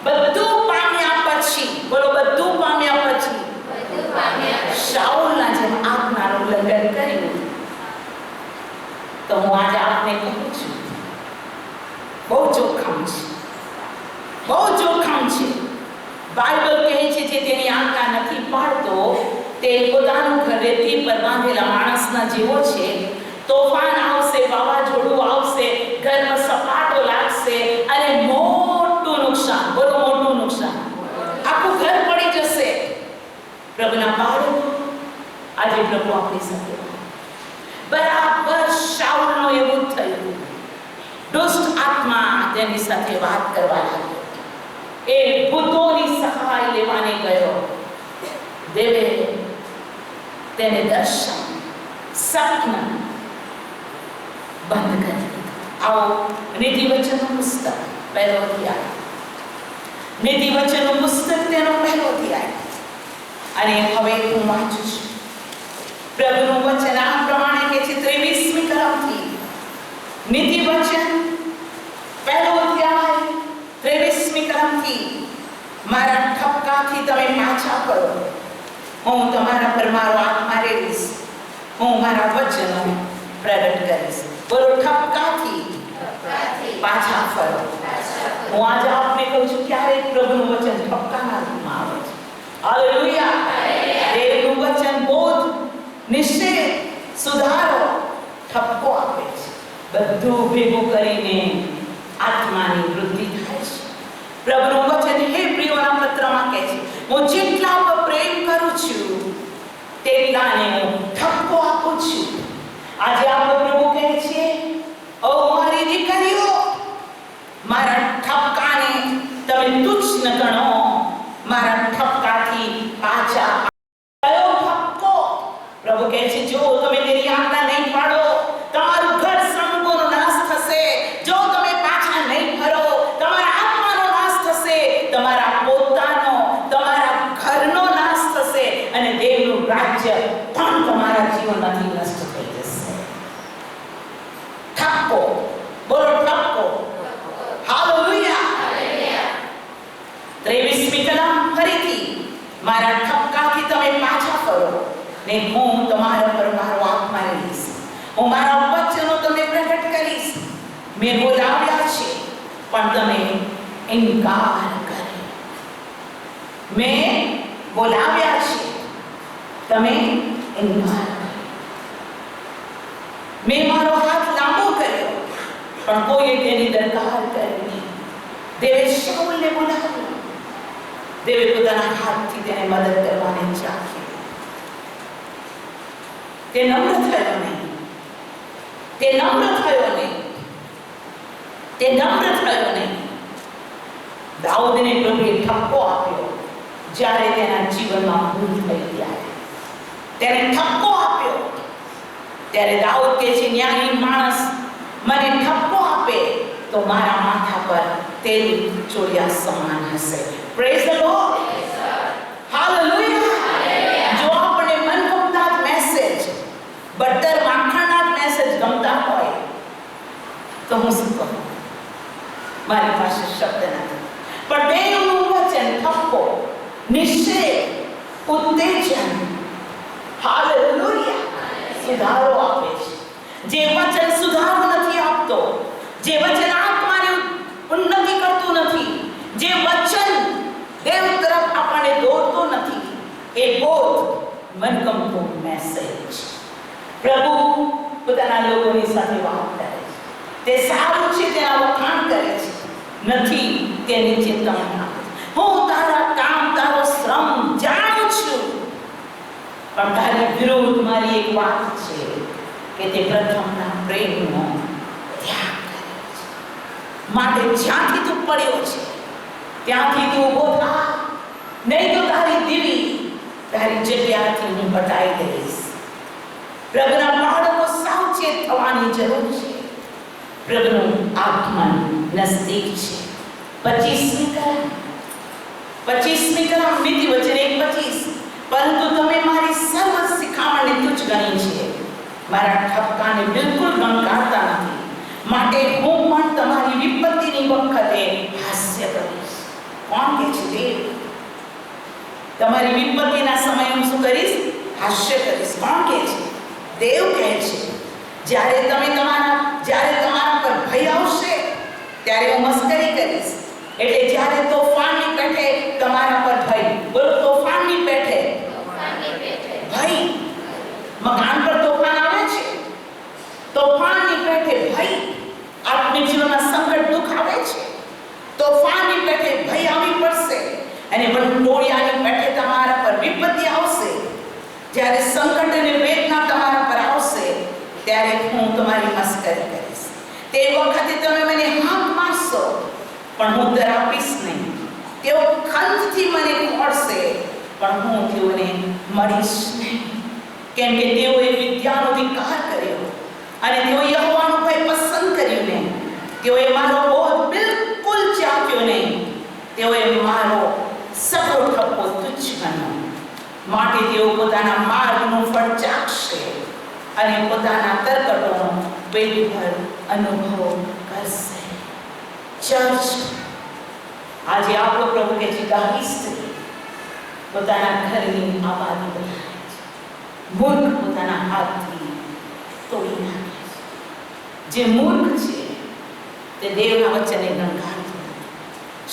બધું પામ્યા પછી, બોલો બધું પામ્યા પછી, શાઉલના જેમ આજ્ઞાનું ઉલ્લંઘન કર્યું, તો હું આજે આપને કહું છું, બહુ જોખમ છે, બહુ જોખમ છે. બાઇબલ કહે છે જે તેની આજ્ઞા નથી પાડતો તે પોતાનું ઘર રેતી પર બાંધેલા માણસના જેવો છે. તોફાન આવશે, વાવાઝોડું આવશે, ઘરમાં સપાટો લાગશે અને મોટું નુકસાન, બોલો મોટું નુકસાન, આખું ઘર પડી જશે. પ્રભુના બાળકો, આજે પ્રભુ આપણી સાથે બરાબર શાઉલનો એવું થયું. દુષ્ટ આત્મા તેની સાથે વાત કરવા લાગ્યો. એ ભૂતોની સહાય લેવાને ગયો. દેવે તેને દર્શન, સપના બંધ કરી દીધું. આવો નીતિવચનનું પુસ્તક પહેલો અધ્યાય, નીતિવચનનું પુસ્તક તેનો પહેલો અધ્યાય. અને હવે હું વાંચું છું. પ્રભુનું વચન આ પ્રમાણે કે છે 23મી કલમથી. નીતિવચન પહેલો અધ્યાય 23મી કલમથી. મારા ઠપકાથી તમે પાછા ફરો, હું તમારા પર મારો આત્મા રેડીશ, હું મારા વચનો પ્રગટ કરીશ. બોલો ઠપકાથી પાછા ફરો. હું આજે આપને કહું છું, ક્યારેક પ્રભુનું વચન ઠપકાના રૂપમાં આવે છે. હાલેલુયા. દેવનું વચન બોધ, નિશ્ચય, સુધારો, ઠપકો આપે છે. બધું ભેગું કરીને આત્માની વૃદ્ધિ થાય છે. પ્રભુનું વચન હે પ્રિયોના પત્રમાં કહે છે, હું જેટલા પર પ્રેમ કરું છું તેટલાને હું ઠપકો આપું છું. આજે આપણો પ્રભુ કહે છે, ઓ મારી દીકરીઓ, મારા ઠપકાને તમે તુચ્છ ન ગણો, મારા ઠપકાથી પાછા. કયો ઠપકો? પ્રભુ કહે છે, જો તમે તેની આજ્ઞા નહીં પાડો, તમારું ઘર સંપૂર્ણ નાશ થશે. જો તમે પાછા નહીં ફરો, તમારા આત્માનો નાશ થશે, તમારા પોતાનો, તમારા ઘરનો નાશ થશે અને દેવનું રાજ્ય પણ તમારા જીવનમાંથી નષ્ટ થઈ જશે. ઠપકો, બોલો ઠપકો. હાલેલુયા. 23મી કલમ ફરીથી. મારા ઠપકાથી તમે પાછા ફરો ને હું તમારા પર મારો આત્મા રહીશ, હું મારા વચનો તમને પ્રગટ કરીશ. મેં બોલાવ્યા છે પણ તમે ઇનકાર કર્યો. મેં બોલાવ્યા છે, તમે ઇન્કાર કર્યો. મેં મારો હાથ લાંબો કર્યો, પણ કોઈએ તેની દરકાર કરી નહીં. દેવે શાઉલને બોલાવ્યો. દેવે પોતાના હાથથી તેને મદદ કરવાની ચાહી. તે નમ્ર થયો નહીં. તે નમ્ર થયો નહીં. તે નમ્ર થયો નહીં. દાઉદને પ્રભુએ ઠપકો આપ્યો જ્યારે તેના જીવનમાં ભૂલ થઈ ત્યારે. તેને ઠપકો આપ્યો ત્યારે દાઉદ કહે છે, ન્યાયી માણસ મને ઠપકો આપે તો મારા માથા પર તેલ ચોળિયા સમાન હશે. Praise the lord. હાલેલુયા. જો આપણે મનગમતા મેસેજ, બટર માખણના મેસેજ ગમતા હોય તો હું શું કહું? મારી પાસે શબ્દ નથી. પણ દેવનું વચન ઠપકો, નિષેધ, ઉત્તેજન, હાલેલુયા, સુધારો આપે છે. જે વચન સુધારો નથી આપતો, જે વચન આત્માની ઉન્નતિ કરતું નથી, જે વચન દેવ તરફ આપણને દોરતો નથી, એ બોધ મનગમતો મેસેજ. પ્રભુ પોતાના લોકોની સાથે વાત કરે છે. તે સારું છે તેના વખાણ કરે છે, નથી તેની ચેતવણી આપે. હું તારા કામ, તારો શ્રમ જાણું છું, પણ તારી વિરુદ્ધ મારી એક વાત છે કે તે પ્રથમના પ્રેમનો ત્યાગ કરે છે. માટે જ્યાંથી તું પડ્યો છે ત્યાંથી તું ઊભો થા, નહીં તો તારી દીવી તારી જગ્યાથી હું હટાવી દઈશ. પ્રભુના બાળકો સાવચેત થવાની જરૂર છે. પ્રભુનું આગમન નજદીક છે. 25મી કલમ નીતિ વચન 1:25. પરંતુ તમે મારી સર્વ શિખામણને તુચ્છ ગણી છે, મારા ઠપકાને બિલકુલ ગણકારતા નથી. માટે હું પણ તમારી વિપત્તિની વખતે હાસ્ય કરીશ. કોણ કહે છે? દેવ. તમારી વિપત્તિના સમયે હું શું કરીશ? હાસ્ય કરીશ. કોણ કહે છે? દેવ કહે છે. જ્યારે તમારા પર ભય આવશે ત્યારે હું મસ્કરી કરીશ. એટલે જ્યારે તોફાનની પેઠે તમારા પર ભય, બોલો તોફાનની પેઠે ભય. મકાન પર તોફાન આવે છે, તોફાનની પેઠે ભય. આપણી જીવનમાં સંકટ દુઃખ આવે છે, તોફાનની પેઠે ભય આવી પડશે. અને વંટોળિયાની પેઠે તમારા પર વિપત્તિ આવશે. જ્યારે સંકટ અને વેદના તમારા પર આવશે ત્યારે હું તમારી મસ્કરી કરીશ. તે વખતે તમે મને હાથ મારશો પણ હું ડરાવીશ નહીં. તેઓ ખંતથી મને ખોળશે પણ હું તેઓને મળીશ નહીં. કેમ કે તેઓએ વિદ્યાનો વિકાર કર્યો અને તેઓ યહોવાનું ભય પસંદ કર્યું નહીં. તેઓએ મારો બોધ બિલકુલ ચાખ્યો નહીં. તેઓએ મારો સગળો ઠપકો તુચ્છ ગણ્યો. માટે તેઓ પોતાના માર્ગનું ફળ ચાખશે અને પોતાના તરકટોનો પેટભર અનુભવ કરશે. ચર્ચ આજે આપણો પ્રભુ કે છે, ગાહી સ્ત્રી પોતાના ઘરની આબાદી બનાવે છે, મૂર્ખ પોતાના હાથથી તોડી નાખે છે. જે મૂર્ખ છે તે દેવના વચને ગણકારતો નથી.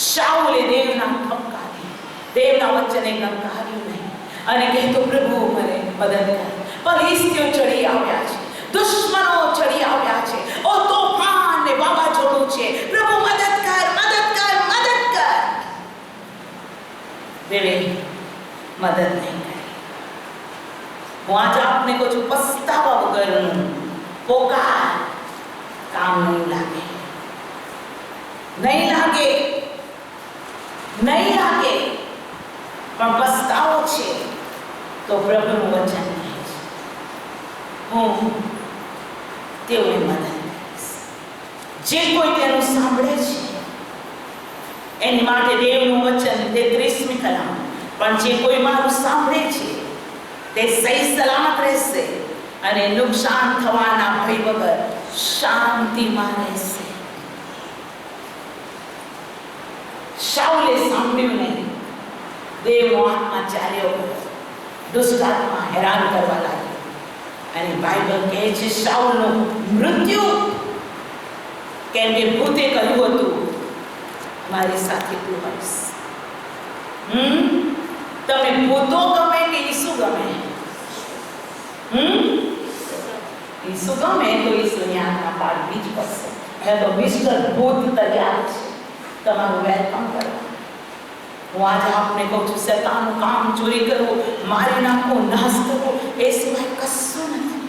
શાઉલે દેવના ઠપકાને, દેવના વચને ગણકાર્યું નહીં અને કહેતો, પ્રભુ મને મદદ કર. ફલિસ્તીઓ ચડી આવ્યા છે, દુશ્મનો ચડી આવ્યા છે, ઓ તોફાન ને વાવાઝોડું છે, પ્રભુ મદદ કર, મદદ કર, મદદ કર. દેવે મદદ નહીં કરી. હું આજે આપને કહું છું, પસ્તાવા વગરનું પોકાર કામ નહીં લાગે. નહીં લાગે, નહીં લાગે. પણ પસ્તાવો છે તો પ્રભુનું વચન કહે છે, હું તેઓને મદદ કરીશ. જે કોઈ તેનું સાંભળે છે એની માટે દેવનું વચન 33મી કલમ. પણ જે કોઈ મારું સાંભળે છે તે સહી સલામત રહેશે અને નુકસાન થવાના ભય વગર શાંતિમાં રહેશે. શાઉલે સાંભળ્યું નહીં. દેવનો આત્મા ચાલ્યો ગયો, દુષ્ટ આત્મા હેરાન કરવા લાગ્યો અને બાઇબલ કહે છે શાઉલનું મૃત્યુ. કેમ કે ભૂતે કહ્યું હતું, મારી સાથે તું હોઈશ. તમે ભૂતો ગમે કે ઈસુ ગમે? ઈસુ ગમે તો ઈસુની આજ્ઞા પાળવી જ પડશે. મેં તો મિસ્ટર ભૂત તૈયાર છે તમારું વેલકમ કરવા. હું આજે આપને કહું છું, શેતાનનું કામ ચોરી કરવું, મારી નાખવું, નાશ કરવો એ સિવાય કશું નથી.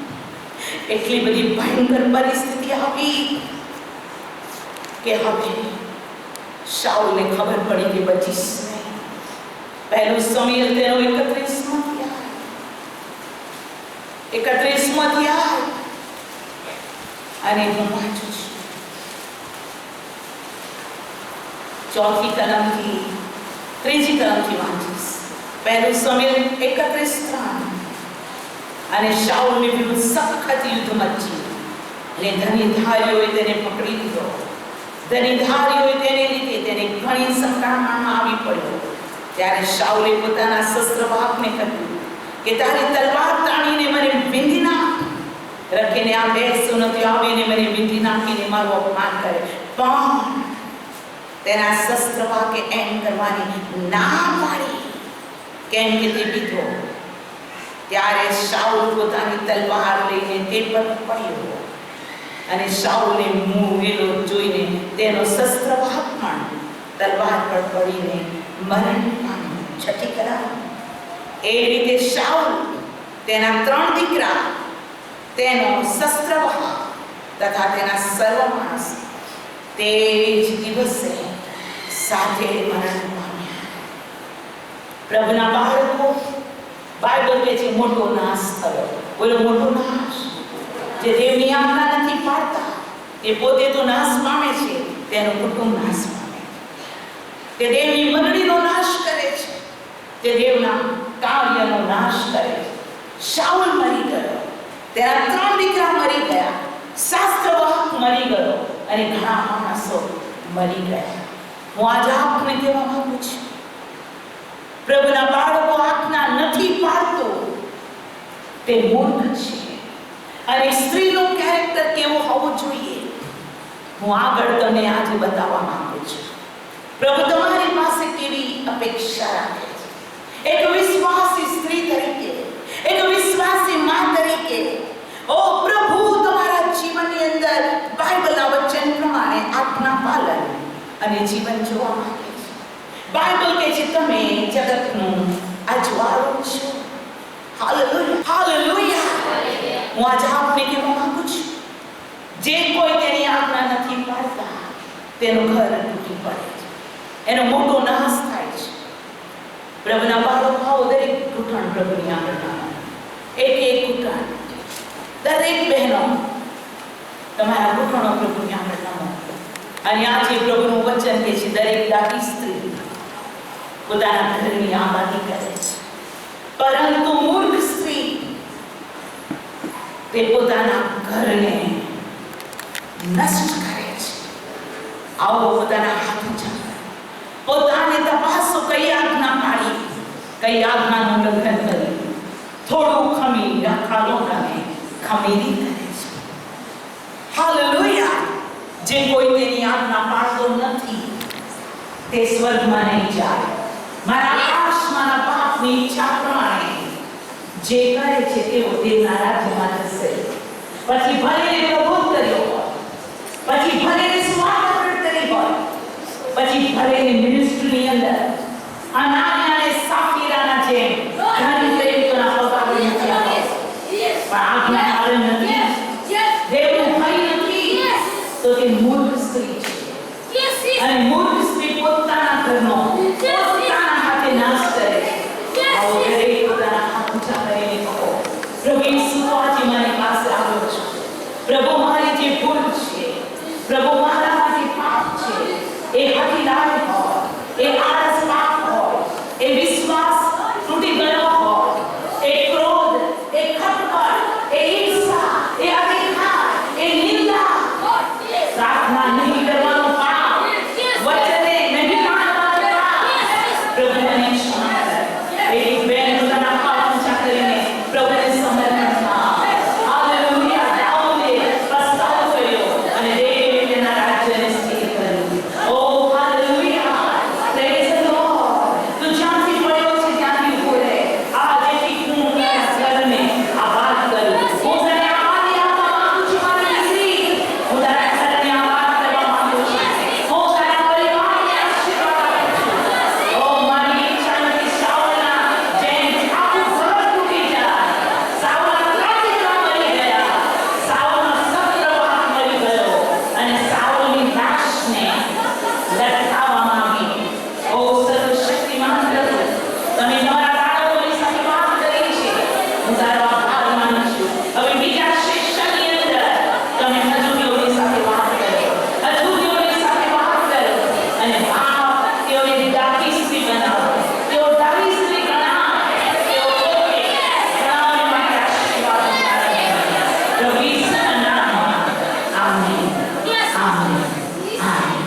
એટલી બધી ભયંકર પરિસ્થિતિ આવી કે હવે શાઉલને ખબર પડી કે બચીશ નહીં. પહેલું સમયલ તેનો 31મો અધ્યાય અને હું વાંચું છું ચોથી કલમથી ત્રીજી કલમથી વાંચીશ. પહેલું સમયલ 31:3. અને શાઉલની વિરુદ્ધ સખત યુદ્ધ મચ્યું અને ધનીધારીઓએ તેને પકડી લીધો. ધનીધારીઓએ તેને લીધે તેને ઘણી સંકળામણમાં આવી પડ્યો. ત્યારે શાઉલે પોતાના શસ્ત્રવાહકને કહ્યું કે તારી તલવાર તાણીને મને વીંધી નાખ. રખીને આ 2 સુનતીઓ આવીને મને વીંધી નાખીને મારું અપમાન કરે, પણ તેના શસ્ત્રવાહકે એમ કરવાની ના પાડી, કેમ કે તે વિધવો. ત્યારે શાઉલ પોતાની તલવાર લઈને તે પર પડ્યો અને શાઉલને મૂવેલો જોઈને તેનો શસ્ત્રવાહક પણ તલવાર પર પડીને મરણ પામ્યો. છઠ્ઠી કલમ. એ રીતે શાઉલ, તેના 3 દીકરા, તેનો શસ્ત્રવાહક તથા તેના સર્વ માણસ તે જ દિવસે સાથે મરણ પામ્યા. પ્રભુના બાળકો, બાઇબલ કહે છે મોટો નાશ થયો. બોલો મોટો નાશ. જે દેવની આજ્ઞા નથી પાડતા એ પોતે તો નાશ પામે છે, તેનો કુટુંબ નાશ પામે. તે દેવની મંડળીનો નાશ કરે છે, તે દેવના કાર્યનો નાશ કરે છે. શાઉલ મરી ગયો, તેના 3 દીકરા મરી ગયા, શાસ્ત્રવાહક મરી ગયો અને ઘણા માણસો મરી ગયા. હું આજે આપને કહેવા માંગુ છું, પ્રભુના બાળકો આજ્ઞા નથી પાડતો તે મૂર્ખ છે. અને સ્ત્રીનું કેરેક્ટર કેવું હોવું જોઈએ હું આગળ તમને આજે બતાવવા માંગુ છું. પ્રભુ તમારી પાસે કેવી અપેક્ષા રાખે છે. એક વિશ્વાસી સ્ત્રી તરીકે, એક વિશ્વાસી માં તરીકે, ઓ પ્રભુ તમારા જીવનની અંદર બાઇબલના વચન પ્રમાણે આજ્ઞા પાલન અને જીવન જોવા માંગે છે. બાઇબલ કહે છે તમે જગતનું અજવાળું છો. Hallelujah, hallelujah. હું આજે આપને કહેવા માંગુ છું, જે કોઈ તેની આજ્ઞા નથી પાડતા તેનું ઘર તૂટી પડે છે, એનો મોટો નાશ થાય છે. પ્રભુના બાળકો દરેક ઘૂંટણ પ્રભુની આજ્ઞા, એક ઘૂંટણ, દરેક બહેનો તમારા ઘૂંટણો પ્રભુની આજ્ઞા. અને આજે પ્રભુનું વચન કે છે દરેક દાટી સ્ત્રી પોતાના ઘરની આબાદી કરે છે, પરંતુ મૂર્ખ સ્ત્રી તે પોતાના ઘરને નષ્ટ કરે છે. આવો પોતાના હાથ ઊંચા કરો, પોતાને તપાસો કઈ આજ્ઞા પાડી, કઈ આજ્ઞાનું ઉલ્લંઘન કરી. થોડું ખમી આખા લોકોને ખમીરી કરે છે. હાલેલુયા. જે કોઈ તેની આજ્ઞા પાડતો નથી તે સ્વર્ગમાં નહીં જાય. મારા આકાશમાંના બાપની ઈચ્છા પ્રમાણે જે કરે છે તેઓ દેવના રાજ્યમાં જશે. પછી ભલે પ્રબોધ કર્યો હોય, પછી ભલે સુવાર્તા કરી હોય, પછી ભલે મિનિસ્ટ્રીની અંદર અનાન્યા અને સાફીરાના જેમ ઘણી પ્રેરિતોના પગાર મૂક્યા હોય, પણ આજ્ઞા પાલન નથી, દેવનું ભય નથી, તો તે મૂર્ખ સ્ત્રી છે. અને મૂર્ખ સ્ત્રી પોતાના ઘરનો પોતાના હાથે નાશ કરે. આવો દરેક પોતાના હાથ ઊંચા કરીને કહો, પ્રભુ ઈસુ આજે મારી પાસે આવ્યો છે. પ્રભુ મારી જે ભૂલ છે, પ્રભુ મારામાંથી પાપ છે, એ હઠીલાલ હોય, એ